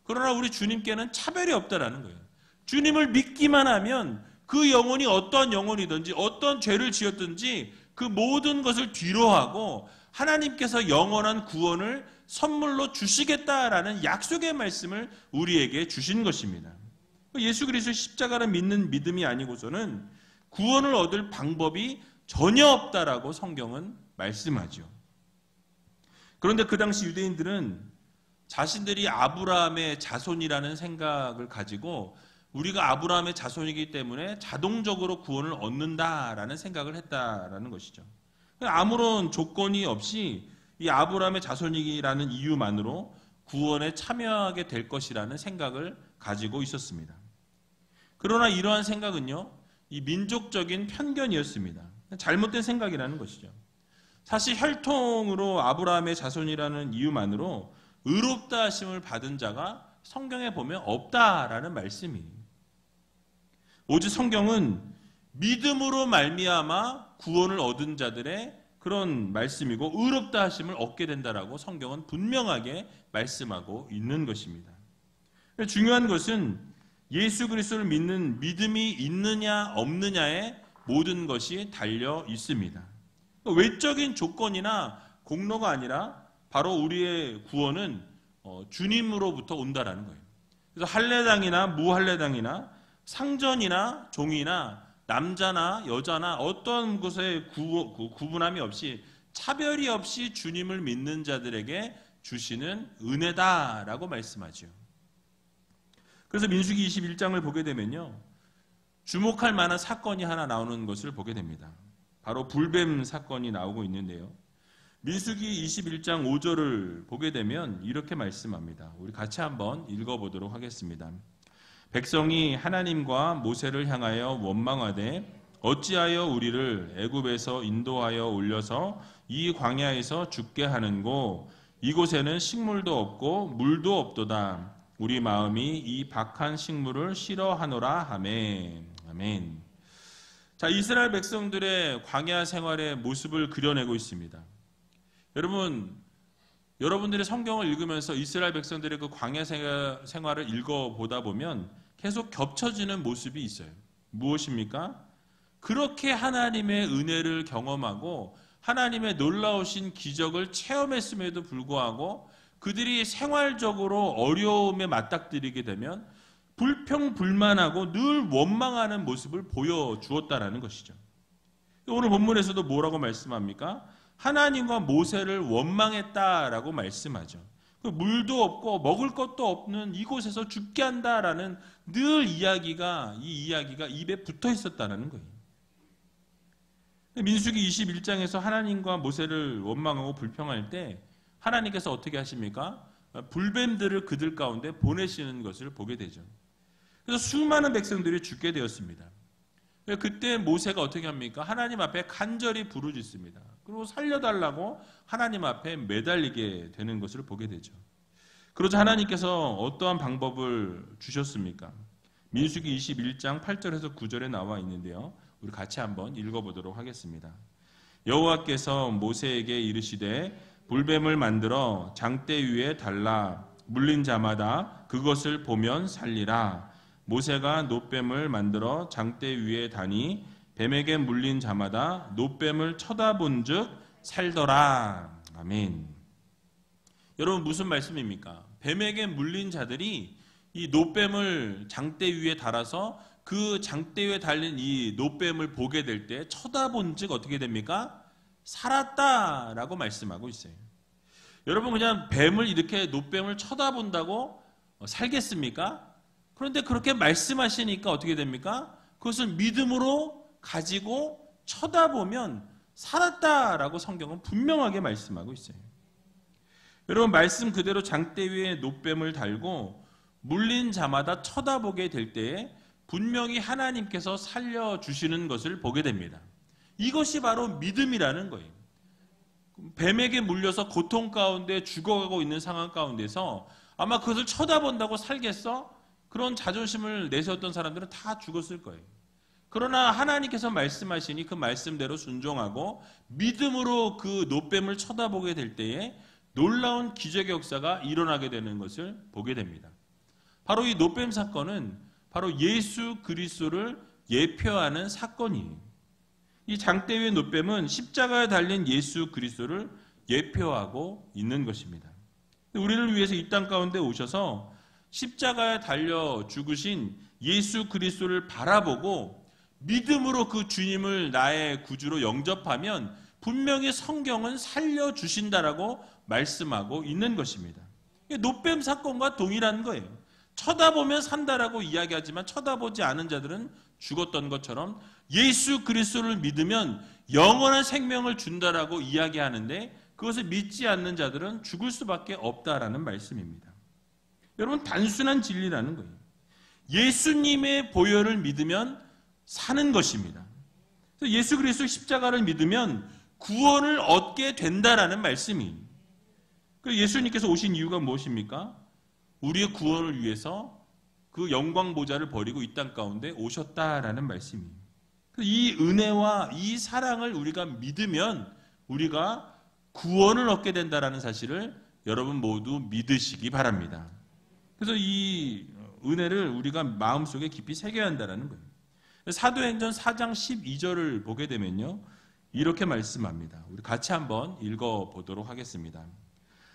그러나 우리 주님께는 차별이 없다라는 거예요. 주님을 믿기만 하면 그 영혼이 어떠한 영혼이든지 어떤 죄를 지었든지 그 모든 것을 뒤로하고 하나님께서 영원한 구원을 선물로 주시겠다라는 약속의 말씀을 우리에게 주신 것입니다. 예수 그리스도의 십자가를 믿는 믿음이 아니고서는 구원을 얻을 방법이 전혀 없다라고 성경은 말씀하죠. 그런데 그 당시 유대인들은 자신들이 아브라함의 자손이라는 생각을 가지고 우리가 아브라함의 자손이기 때문에 자동적으로 구원을 얻는다라는 생각을 했다라는 것이죠. 아무런 조건이 없이 이 아브라함의 자손이라는 이유만으로 구원에 참여하게 될 것이라는 생각을 가지고 있었습니다. 그러나 이러한 생각은요, 이 민족적인 편견이었습니다. 잘못된 생각이라는 것이죠. 사실 혈통으로 아브라함의 자손이라는 이유만으로 의롭다 하심을 받은 자가 성경에 보면 없다라는 말씀이에요. 오직 성경은 믿음으로 말미암아 구원을 얻은 자들의 그런 말씀이고 의롭다 하심을 얻게 된다라고 성경은 분명하게 말씀하고 있는 것입니다. 중요한 것은 예수 그리스도를 믿는 믿음이 있느냐 없느냐에 모든 것이 달려 있습니다. 외적인 조건이나 공로가 아니라 바로 우리의 구원은 주님으로부터 온다라는 거예요. 그래서 할례당이나 무할례당이나 상전이나 종이나 남자나 여자나 어떤 것에 구분함이 없이 차별이 없이 주님을 믿는 자들에게 주시는 은혜다라고 말씀하죠. 그래서 민수기 21장을 보게 되면요, 주목할 만한 사건이 하나 나오는 것을 보게 됩니다. 바로 불뱀 사건이 나오고 있는데요. 민수기 21장 5절을 보게 되면 이렇게 말씀합니다. 우리 같이 한번 읽어보도록 하겠습니다. 백성이 하나님과 모세를 향하여 원망하되 어찌하여 우리를 애굽에서 인도하여 올려서 이 광야에서 죽게 하는고 이곳에는 식물도 없고 물도 없도다. 우리 마음이 이 박한 식물을 싫어하노라 하매. 아멘. 자, 이스라엘 백성들의 광야 생활의 모습을 그려내고 있습니다. 여러분들이 성경을 읽으면서 이스라엘 백성들의 그 광야 생활을 읽어보다 보면 계속 겹쳐지는 모습이 있어요. 무엇입니까? 그렇게 하나님의 은혜를 경험하고 하나님의 놀라우신 기적을 체험했음에도 불구하고 그들이 생활적으로 어려움에 맞닥뜨리게 되면 불평불만하고 늘 원망하는 모습을 보여주었다라는 것이죠. 오늘 본문에서도 뭐라고 말씀합니까? 하나님과 모세를 원망했다라고 말씀하죠. 물도 없고 먹을 것도 없는 이곳에서 죽게 한다라는 늘 이 이야기가 입에 붙어 있었다는 거예요. 민수기 21장에서 하나님과 모세를 원망하고 불평할 때 하나님께서 어떻게 하십니까? 불뱀들을 그들 가운데 보내시는 것을 보게 되죠. 그래서 수많은 백성들이 죽게 되었습니다. 그때 모세가 어떻게 합니까? 하나님 앞에 간절히 부르짖습니다. 그리고 살려달라고 하나님 앞에 매달리게 되는 것을 보게 되죠. 그러자 하나님께서 어떠한 방법을 주셨습니까? 민수기 21장 8절에서 9절에 나와 있는데요. 우리 같이 한번 읽어보도록 하겠습니다. 여호와께서 모세에게 이르시되 불뱀을 만들어 장대 위에 달라 물린 자마다 그것을 보면 살리라. 모세가 놋뱀을 만들어 장대 위에 다니 뱀에게 물린 자마다 놋뱀을 쳐다본 즉 살더라. 아멘. 여러분 무슨 말씀입니까? 뱀에게 물린 자들이 이 놋뱀을 장대 위에 달아서 그 장대 위에 달린 이 놋뱀을 보게 될 때 쳐다본 즉 어떻게 됩니까? 살았다라고 말씀하고 있어요. 여러분 그냥 뱀을 이렇게 놋뱀을 쳐다본다고 살겠습니까? 그런데 그렇게 말씀하시니까 어떻게 됩니까? 그것을 믿음으로 가지고 쳐다보면 살았다라고 성경은 분명하게 말씀하고 있어요. 여러분 말씀 그대로 장대 위에 놋뱀을 달고 물린 자마다 쳐다보게 될 때에 분명히 하나님께서 살려주시는 것을 보게 됩니다. 이것이 바로 믿음이라는 거예요. 뱀에게 물려서 고통 가운데 죽어가고 있는 상황 가운데서 아마 그것을 쳐다본다고 살겠어? 그런 자존심을 내세웠던 사람들은 다 죽었을 거예요. 그러나 하나님께서 말씀하시니 그 말씀대로 순종하고 믿음으로 그 놋뱀을 쳐다보게 될 때에 놀라운 기적의 역사가 일어나게 되는 것을 보게 됩니다. 바로 이 놋뱀 사건은 바로 예수 그리스도를 예표하는 사건이에요. 이 장대 위의 놋뱀은 십자가에 달린 예수 그리스도를 예표하고 있는 것입니다. 우리를 위해서 이 땅 가운데 오셔서 십자가에 달려 죽으신 예수 그리스도를 바라보고 믿음으로 그 주님을 나의 구주로 영접하면 분명히 성경은 살려주신다라고 말씀하고 있는 것입니다. 놋뱀 사건과 동일한 거예요. 쳐다보면 산다라고 이야기하지만 쳐다보지 않은 자들은 죽었던 것처럼 예수 그리스도를 믿으면 영원한 생명을 준다라고 이야기하는데 그것을 믿지 않는 자들은 죽을 수밖에 없다라는 말씀입니다. 여러분 단순한 진리라는 거예요. 예수님의 보혈을 믿으면 사는 것입니다. 그래서 예수 그리스도 십자가를 믿으면 구원을 얻게 된다라는 말씀이에요. 그래서 예수님께서 오신 이유가 무엇입니까? 우리의 구원을 위해서 그 영광 보좌를 버리고 이 땅 가운데 오셨다라는 말씀이에요. 이 은혜와 이 사랑을 우리가 믿으면 우리가 구원을 얻게 된다라는 사실을 여러분 모두 믿으시기 바랍니다. 그래서 이 은혜를 우리가 마음속에 깊이 새겨야 한다는 거예요. 사도행전 4장 12절을 보게 되면요. 이렇게 말씀합니다. 우리 같이 한번 읽어보도록 하겠습니다.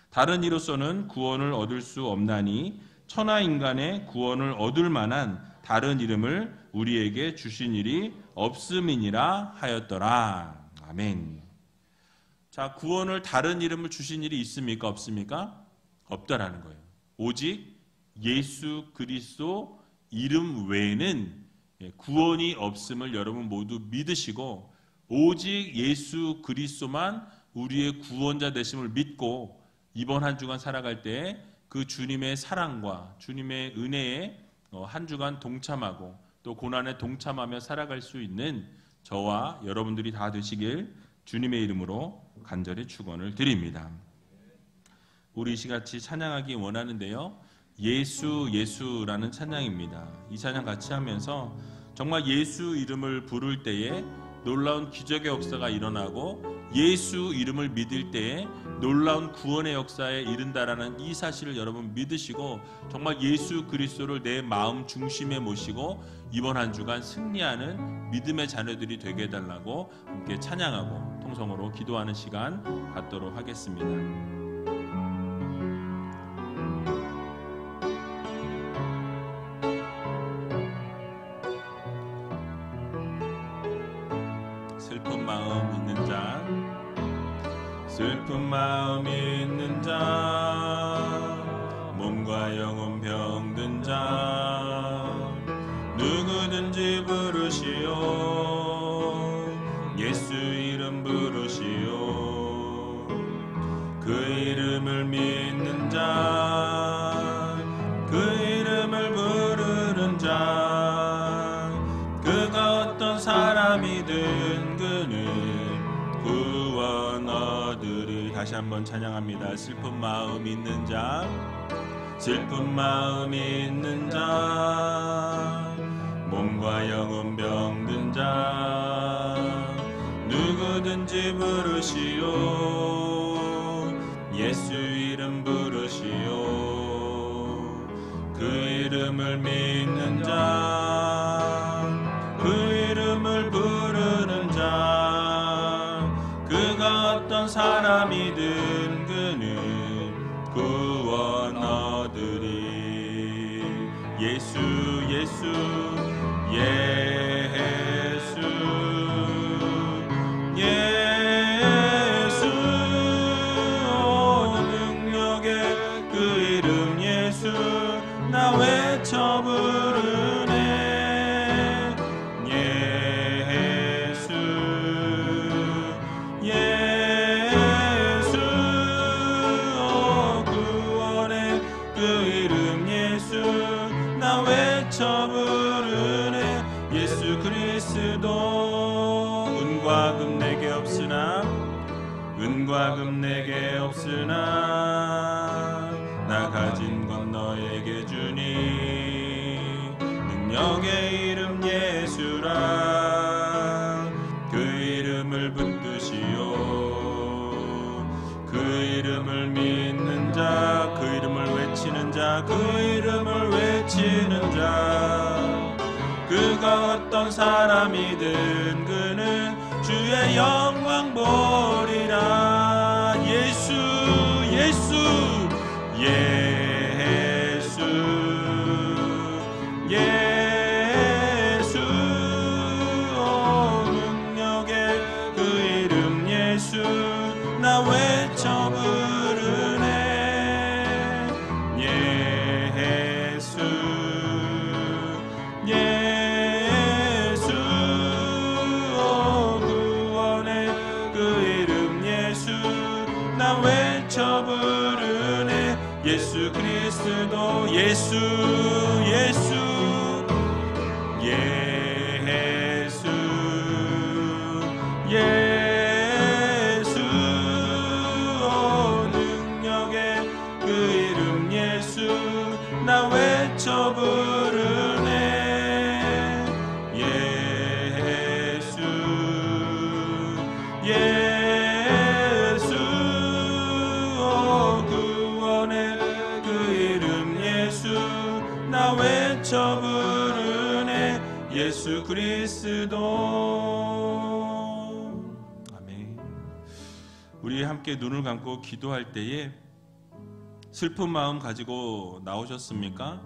다른 이로서는 구원을 얻을 수 없나니 천하 인간의 구원을 얻을 만한 다른 이름을 우리에게 주신 일이 없음이니라 하였더라. 아멘. 자, 구원을 다른 이름을 주신 일이 있습니까? 없습니까? 없다라는 거예요. 오직 예수 그리스도 이름 외에는 구원이 없음을 여러분 모두 믿으시고 오직 예수 그리스도만 우리의 구원자 되심을 믿고 이번 한 주간 살아갈 때 그 주님의 사랑과 주님의 은혜에 한 주간 동참하고 또 고난에 동참하며 살아갈 수 있는 저와 여러분들이 다 되시길 주님의 이름으로 간절히 축원을 드립니다. 우리 이시같이 찬양하기 원하는데요. 예수 예수라는 찬양입니다. 이 찬양 같이 하면서 정말 예수 이름을 부를 때에 놀라운 기적의 역사가 일어나고 예수 이름을 믿을 때에 놀라운 구원의 역사에 이른다라는 이 사실을 여러분 믿으시고 정말 예수 그리스도를 내 마음 중심에 모시고 이번 한 주간 승리하는 믿음의 자녀들이 되게 해달라고 함께 찬양하고 통성으로 기도하는 시간 갖도록 하겠습니다. 슬픈 마음 있는 자, 슬픈 마음 있는 자, 영혼 병든 자 누구든지 부르시오 예수 이름 부르시오 그 이름을 믿는 자 그 이름을 부르는 자 그가 어떤 사람이든 그는 구원 얻으리. 다시 한번 찬양합니다. 슬픈 마음 있는 자 슬픈 마음 있는 자 몸과 영혼 병든 자 누구든지 부르시오 예수 이름 부르시오 그 이름을 믿는 자 그 이름을 부르는 자 그가 어떤 사람이든 그는 구원 얻으리. 예수 예수 예수 예수 능력의 그 이름 예수 나 외쳐 부르네 예수 예수 구원의 그 이름 예수 나 외쳐 부르네 예수 그리스도 은과 금 내게 없으나 은과 금 내게 없으나 나 가진 건 너에게 주니 능력의 이름 예수라 그 이름을 붙드시오 그 이름을 믿는 자 그 이름을 외치는 자 그 이름을 외치는 자 그가 어떤 사람이든 그는 주의 영광 보리라. 예수 예수 예수 예수 능력의 그 이름 예수 나 외쳐 부르네 예수 예수 구원의 그 이름 예수 나 외쳐 부르네 예수 그리스도 예수 예수 예수 예수 능력의 그 이름 예수 나 외쳐 부르네 예수 예수 구원의 그 이름 예수 나 외쳐 부르네 예수 그리스도. 아멘. 우리 함께 눈을 감고 기도할 때에 슬픈 마음 가지고 나오셨습니까?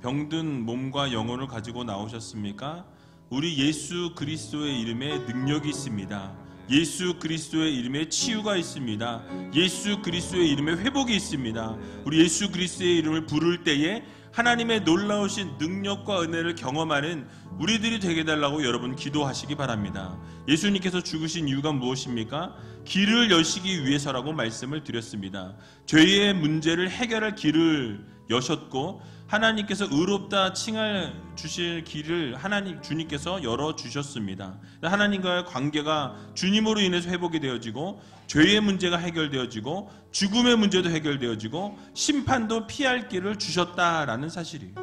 병든 몸과 영혼을 가지고 나오셨습니까? 우리 예수 그리스도의 이름에 능력이 있습니다. 예수 그리스도의 이름에 치유가 있습니다. 예수 그리스도의 이름에 회복이 있습니다. 우리 예수 그리스도의 이름을 부를 때에 하나님의 놀라우신 능력과 은혜를 경험하는 우리들이 되게 해달라고 여러분 기도하시기 바랍니다. 예수님께서 죽으신 이유가 무엇입니까? 길을 여시기 위해서라고 말씀을 드렸습니다. 죄의 문제를 해결할 길을 여셨고 하나님께서 의롭다 칭할 주실 길을 하나님 주님께서 열어 주셨습니다. 하나님과의 관계가 주님으로 인해서 회복이 되어지고 죄의 문제가 해결되어지고 죽음의 문제도 해결되어지고 심판도 피할 길을 주셨다라는 사실이에요.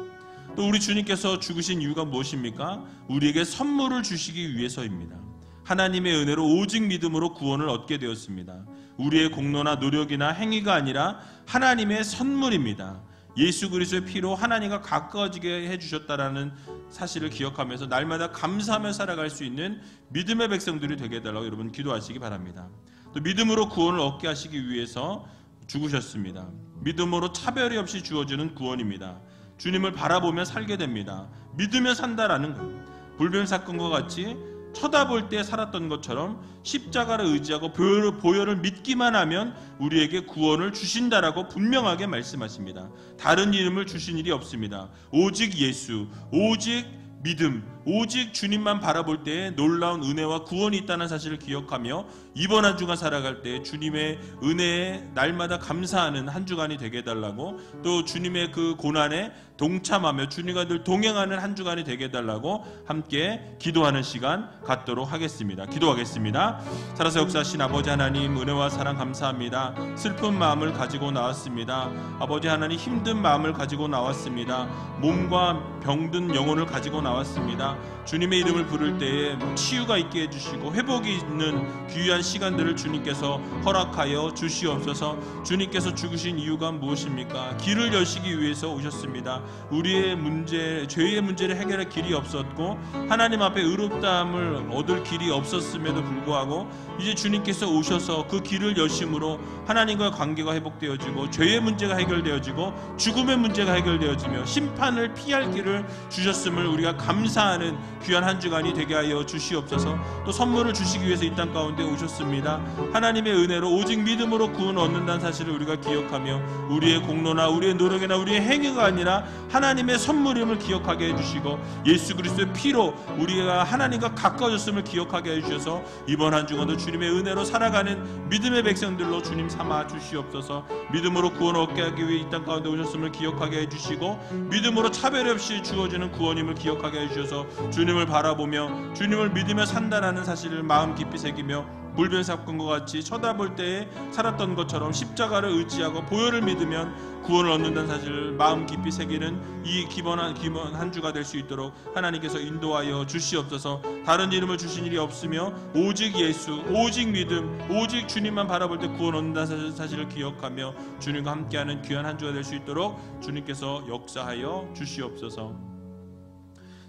또 우리 주님께서 죽으신 이유가 무엇입니까? 우리에게 선물을 주시기 위해서입니다. 하나님의 은혜로 오직 믿음으로 구원을 얻게 되었습니다. 우리의 공로나 노력이나 행위가 아니라 하나님의 선물입니다. 예수 그리스도의 피로 하나님과 가까워지게 해주셨다라는 사실을 기억하면서 날마다 감사하며 살아갈 수 있는 믿음의 백성들이 되게 해달라고 여러분 기도하시기 바랍니다. 또 믿음으로 구원을 얻게 하시기 위해서 죽으셨습니다. 믿음으로 차별이 없이 주어지는 구원입니다. 주님을 바라보며 살게 됩니다. 믿으며 산다라는 거예요. 불변 사건과 같이 쳐다볼 때 살았던 것처럼 십자가를 의지하고 보혈을 믿기만 하면 우리에게 구원을 주신다라고 분명하게 말씀하십니다. 다른 이름을 주신 일이 없습니다. 오직 예수, 오직 믿음, 오직 주님만 바라볼 때에 놀라운 은혜와 구원이 있다는 사실을 기억하며 이번 한 주간 살아갈 때 주님의 은혜에 날마다 감사하는 한 주간이 되게 해달라고, 또 주님의 그 고난에 동참하며 주님과 늘 동행하는 한 주간이 되게 해달라고 함께 기도하는 시간 갖도록 하겠습니다. 기도하겠습니다. 살아서 역사하신 아버지 하나님, 은혜와 사랑 감사합니다. 슬픈 마음을 가지고 나왔습니다. 아버지 하나님, 힘든 마음을 가지고 나왔습니다. 몸과 병든 영혼을 가지고 나왔습니다. 주님의 이름을 부를 때에 치유가 있게 해주시고 회복이 있는 귀한 시간들을 주님께서 허락하여 주시옵소서. 주님께서 죽으신 이유가 무엇입니까? 길을 여시기 위해서 오셨습니다. 우리의 문제, 죄의 문제를 해결할 길이 없었고 하나님 앞에 의롭다함을 얻을 길이 없었음에도 불구하고 이제 주님께서 오셔서 그 길을 여심으로 하나님과 관계가 회복되어지고 죄의 문제가 해결되어지고 죽음의 문제가 해결되어지며 심판을 피할 길을 주셨음을 우리가 감사하는 귀한 한 주간이 되게 하여 주시옵소서. 또 선물을 주시기 위해서 이 땅 가운데 오셨습니다. 하나님의 은혜로 오직 믿음으로 구원 얻는다는 사실을 우리가 기억하며 우리의 공로나 우리의 노력이나 우리의 행위가 아니라 하나님의 선물임을 기억하게 해주시고 예수 그리스도의 피로 우리가 하나님과 가까워졌음을 기억하게 해주셔서 이번 한 주간도 주님의 은혜로 살아가는 믿음의 백성들로 주님 삼아 주시옵소서. 믿음으로 구원 얻게 하기 위해 이 땅 가운데 오셨음을 기억하게 해주시고 믿음으로 차별 없이 주어지는 구원임을 기억하게 해주셔서 주님을 바라보며 주님을 믿으며 산다라는 사실을 마음 깊이 새기며 물변 사건과 같이 쳐다볼 때에 살았던 것처럼 십자가를 의지하고 보혈을 믿으면 구원을 얻는다는 사실을 마음 깊이 새기는 이 기본 한 주가 될 수 있도록 하나님께서 인도하여 주시옵소서. 다른 이름을 주신 일이 없으며 오직 예수, 오직 믿음, 오직 주님만 바라볼 때 구원 얻는다는 사실을 기억하며 주님과 함께하는 귀한 한 주가 될 수 있도록 주님께서 역사하여 주시옵소서.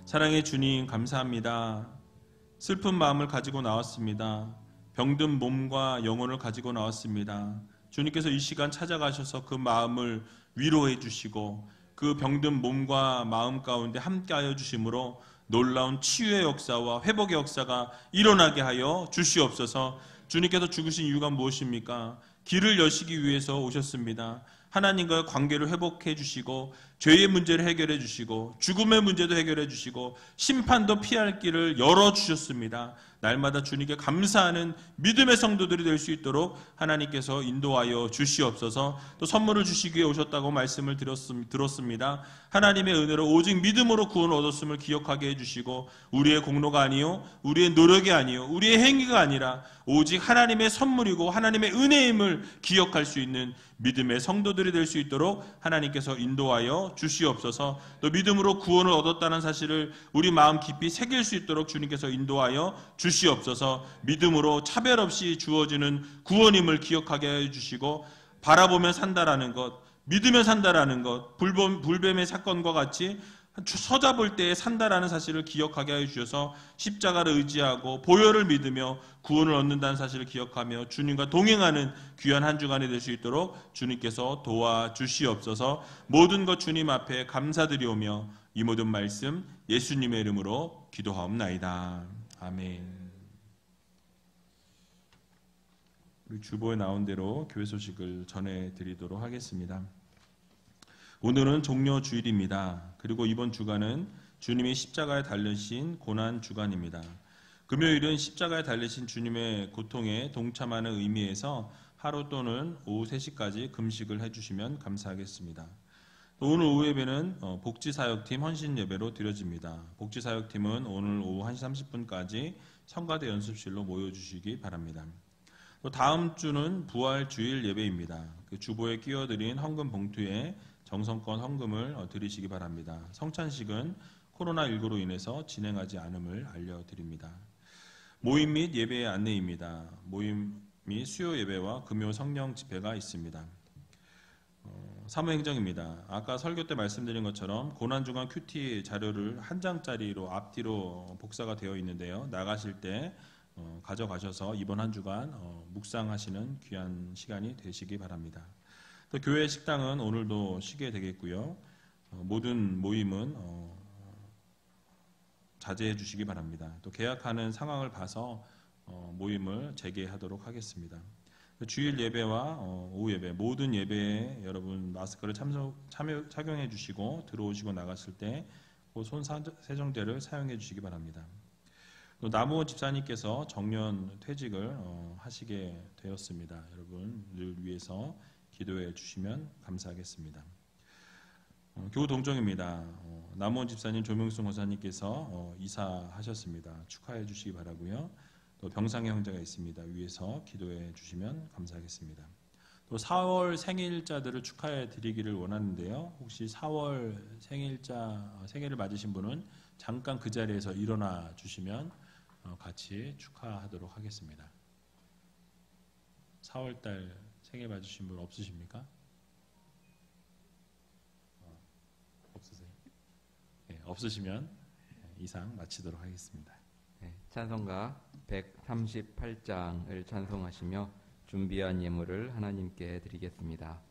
사랑의 주님, 감사합니다. 슬픈 마음을 가지고 나왔습니다. 병든 몸과 영혼을 가지고 나왔습니다. 주님께서 이 시간 찾아가셔서 그 마음을 위로해 주시고 그 병든 몸과 마음 가운데 함께하여 주심으로 놀라운 치유의 역사와 회복의 역사가 일어나게 하여 주시옵소서. 주님께서 죽으신 이유가 무엇입니까? 길을 여시기 위해서 오셨습니다. 하나님과의 관계를 회복해 주시고 죄의 문제를 해결해 주시고 죽음의 문제도 해결해 주시고 심판도 피할 길을 열어주셨습니다. 날마다 주님께 감사하는 믿음의 성도들이 될 수 있도록 하나님께서 인도하여 주시옵소서. 또 선물을 주시기 위해 오셨다고 말씀을 들었습니다. 하나님의 은혜로 오직 믿음으로 구원을 얻었음을 기억하게 해주시고 우리의 공로가 아니요 우리의 노력이 아니요 우리의 행위가 아니라 오직 하나님의 선물이고 하나님의 은혜임을 기억할 수 있는 믿음의 성도들이 될 수 있도록 하나님께서 인도하여 주시옵소서. 또 믿음으로 구원을 얻었다는 사실을 우리 마음 깊이 새길 수 있도록 주님께서 인도하여 주시옵소서. 믿음으로 차별 없이 주어지는 구원임을 기억하게 해주시고 바라보면 산다라는 것, 믿으면 산다라는 것, 불뱀의 사건과 같이 서잡을 때에 산다라는 사실을 기억하게 해주셔서 십자가를 의지하고 보혈을 믿으며 구원을 얻는다는 사실을 기억하며 주님과 동행하는 귀한 한 주간이 될 수 있도록 주님께서 도와주시옵소서. 모든 것 주님 앞에 감사드리오며 이 모든 말씀 예수님의 이름으로 기도하옵나이다. 아멘. 우리 주보에 나온 대로 교회 소식을 전해드리도록 하겠습니다. 오늘은 종려 주일입니다. 그리고 이번 주간은 주님이 십자가에 달리신 고난 주간입니다. 금요일은 십자가에 달리신 주님의 고통에 동참하는 의미에서 하루 또는 오후 3시까지 금식을 해주시면 감사하겠습니다. 오늘 오후 예배는 복지사역팀 헌신예배로 드려집니다. 복지사역팀은 오늘 오후 1시 30분까지 성가대 연습실로 모여주시기 바랍니다. 또 다음 주는 부활주일 예배입니다. 그 주보에 끼워드린 헌금 봉투에 정성껏 헌금을 드리시기 바랍니다. 성찬식은 코로나19로 인해서 진행하지 않음을 알려드립니다. 모임 및 예배의 안내입니다. 모임 및 수요 예배와 금요 성령 집회가 있습니다. 사무행정입니다. 아까 설교 때 말씀드린 것처럼 고난주간 큐티 자료를 한 장짜리로 앞뒤로 복사가 되어 있는데요. 나가실 때 가져가셔서 이번 한 주간 묵상하시는 귀한 시간이 되시기 바랍니다. 또 교회 식당은 오늘도 쉬게 되겠고요. 모든 모임은 자제해 주시기 바랍니다. 또 개학하는 상황을 봐서 모임을 재개하도록 하겠습니다. 주일 예배와 오후 예배 모든 예배에 여러분 마스크를 착용해 주시고 들어오시고 나갔을 때 손 세정제를 사용해 주시기 바랍니다. 또 나무원 집사님께서 정년 퇴직을 하시게 되었습니다. 여러분을 위해서 기도해 주시면 감사하겠습니다. 교우 동정입니다. 나무원 집사님, 조명순 권사님께서 이사하셨습니다. 축하해 주시기 바라고요. 또 병상의 형제가 있습니다. 위에서 기도해 주시면 감사하겠습니다. 또 4월 생일자들을 축하해 드리기를 원하는데요. 혹시 4월 생일을 맞으신 분은 잠깐 그 자리에서 일어나 주시면 같이 축하하도록 하겠습니다. 4월달 생일 맞으신 분 없으십니까? 없으세요? 네, 없으시면 이상 마치도록 하겠습니다. 네, 찬송가 138장을 찬송하시며 준비한 예물을 하나님께 드리겠습니다.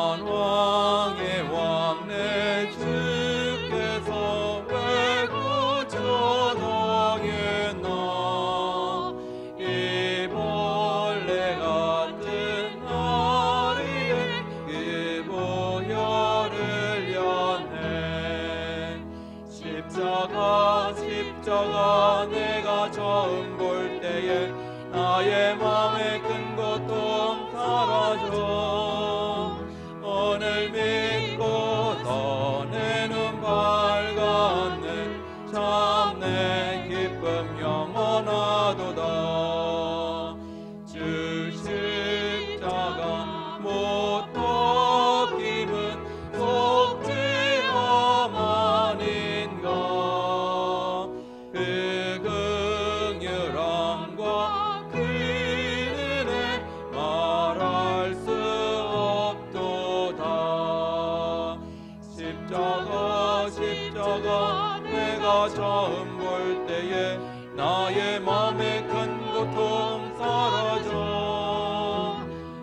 만왕의 왕 내 주께서 왜 구천하겠나 이 벌레 같은 나리에 그 보혈을 연해 십자가 내가 처음 볼 때에 나의 맘에 큰 고통 사라져 오늘 믿고 내 눈 밝았네 참 내 기쁨 영원하도다 주 십자가 못 벗김은 속죄함 아닌가 그 긍휼함과 그 은혜 말할 수 없도다 십자가 내가 처음 볼 때에 나의 맘에 큰 고통 사라져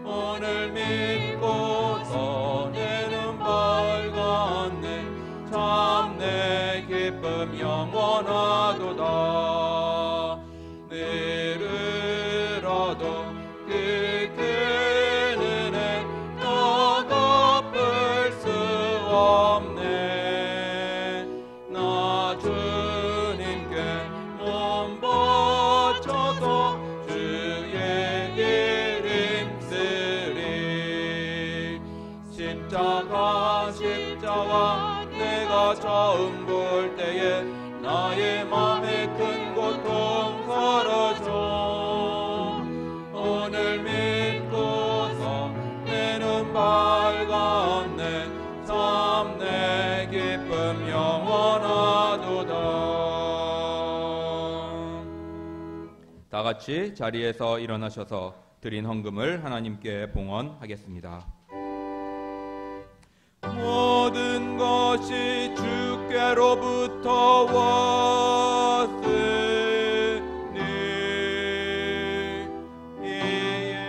오늘 믿고서 내 눈 밝았네 참 내 기쁨 영원하도다 내르라도 그 큰 은혜 다 갚을 수 없네 나 주님께 몸 바쳐서 주의 길 힘쓰리 십자가 내가 처음 볼 때에 나의 맘에 큰 고통 사라져 오늘 믿고서 내 눈 밝았네 참 내 기쁨 영원하도다 다 같이 자리에서 일어나셔서 드린 헌금을 하나님께 봉헌하겠습니다. 모든 것이 주께로부터 왔으니 이에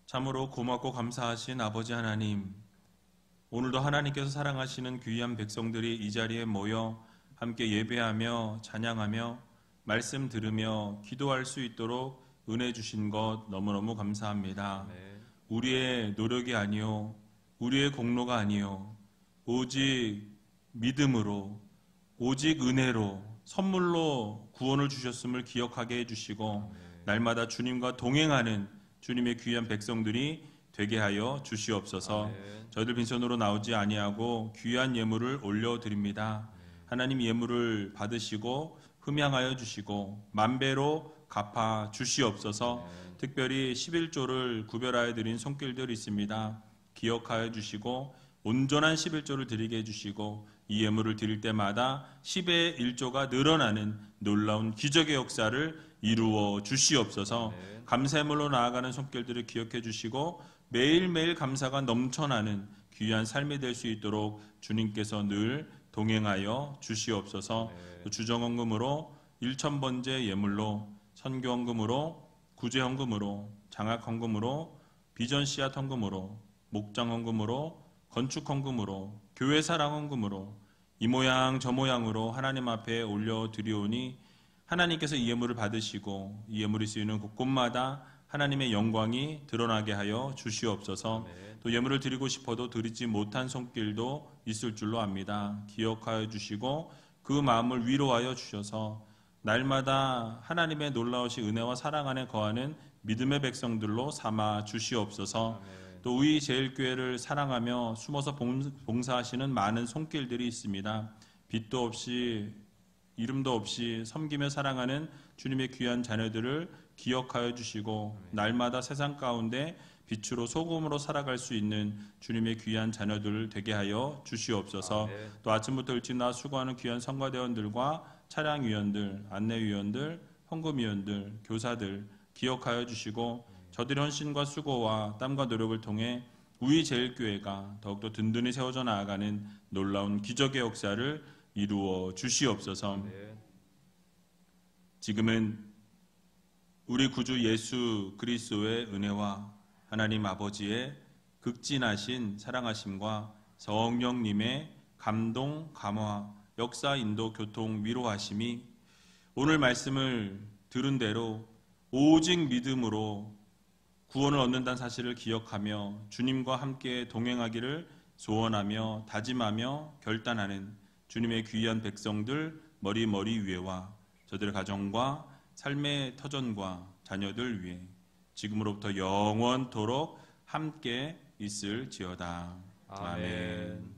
참으로 고맙고 감사하신 아버지 하나님, 오늘도 하나님께서 사랑하시는 귀한 백성들이 이 자리에 모여 함께 예배하며 찬양하며 말씀 들으며 기도할 수 있도록 은혜 주신 것 너무너무 감사합니다. 우리의 노력이 아니요 우리의 공로가 아니요 오직 믿음으로 오직 은혜로 선물로 구원을 주셨음을 기억하게 해주시고 날마다 주님과 동행하는 주님의 귀한 백성들이 되게 하여 주시옵소서. 저희들 빈손으로 나오지 아니하고 귀한 예물을 올려드립니다. 하나님 예물을 받으시고 흠양하여 주시고 만배로 갚아 주시옵소서. 특별히 11조를 구별하여 드린 손길들이 있습니다. 기억하여 주시고 온전한 11조를 드리게 해주시고 이 예물을 드릴 때마다 10의 1조가 늘어나는 놀라운 기적의 역사를 이루어 주시옵소서. 감사물로 나아가는 손길들을 기억해 주시고 매일매일 감사가 넘쳐나는 귀한 삶이 될 수 있도록 주님께서 늘 동행하여 주시옵소서. 주정헌금으로 1,000번째 예물로 선교헌금으로 구제헌금으로 장학헌금으로 비전 씨앗 헌금으로 목장 헌금으로 건축 헌금으로 교회 사랑 헌금으로 이 모양 저 모양으로 하나님 앞에 올려드리오니 하나님께서 이 예물을 받으시고 이 예물이 쓰이는 곳곳마다 하나님의 영광이 드러나게 하여 주시옵소서. 또 예물을 드리고 싶어도 드리지 못한 손길도 있을 줄로 압니다. 기억하여 주시고 그 마음을 위로하여 주셔서 날마다 하나님의 놀라우신 은혜와 사랑 안에 거하는 믿음의 백성들로 삼아 주시옵소서. 또 우리 제일교회를 사랑하며 숨어서 봉사하시는 많은 손길들이 있습니다. 빛도 없이 이름도 없이 섬기며 사랑하는 주님의 귀한 자녀들을 기억하여 주시고 날마다 세상 가운데 빛으로 소금으로 살아갈 수 있는 주님의 귀한 자녀들 되게 하여 주시옵소서. 또 아침부터 일찍 나와 수고하는 귀한 성가대원들과 차량위원들, 안내위원들, 헌금위원들, 교사들 기억하여 주시고 저들의 헌신과 수고와 땀과 노력을 통해 우리 제일교회가 더욱더 든든히 세워져 나아가는 놀라운 기적의 역사를 이루어 주시옵소서. 지금은 우리 구주 예수 그리스도의 은혜와 하나님 아버지의 극진하신 사랑하심과 성령님의 감동, 감화, 역사, 인도, 교통, 위로하심이 오늘 말씀을 들은 대로 오직 믿음으로 구원을 얻는다는 사실을 기억하며 주님과 함께 동행하기를 소원하며 다짐하며 결단하는 주님의 귀한 백성들 머리 위에와 저들의 가정과 삶의 터전과 자녀들 위에 지금으로부터 영원토록 함께 있을지어다. 아멘.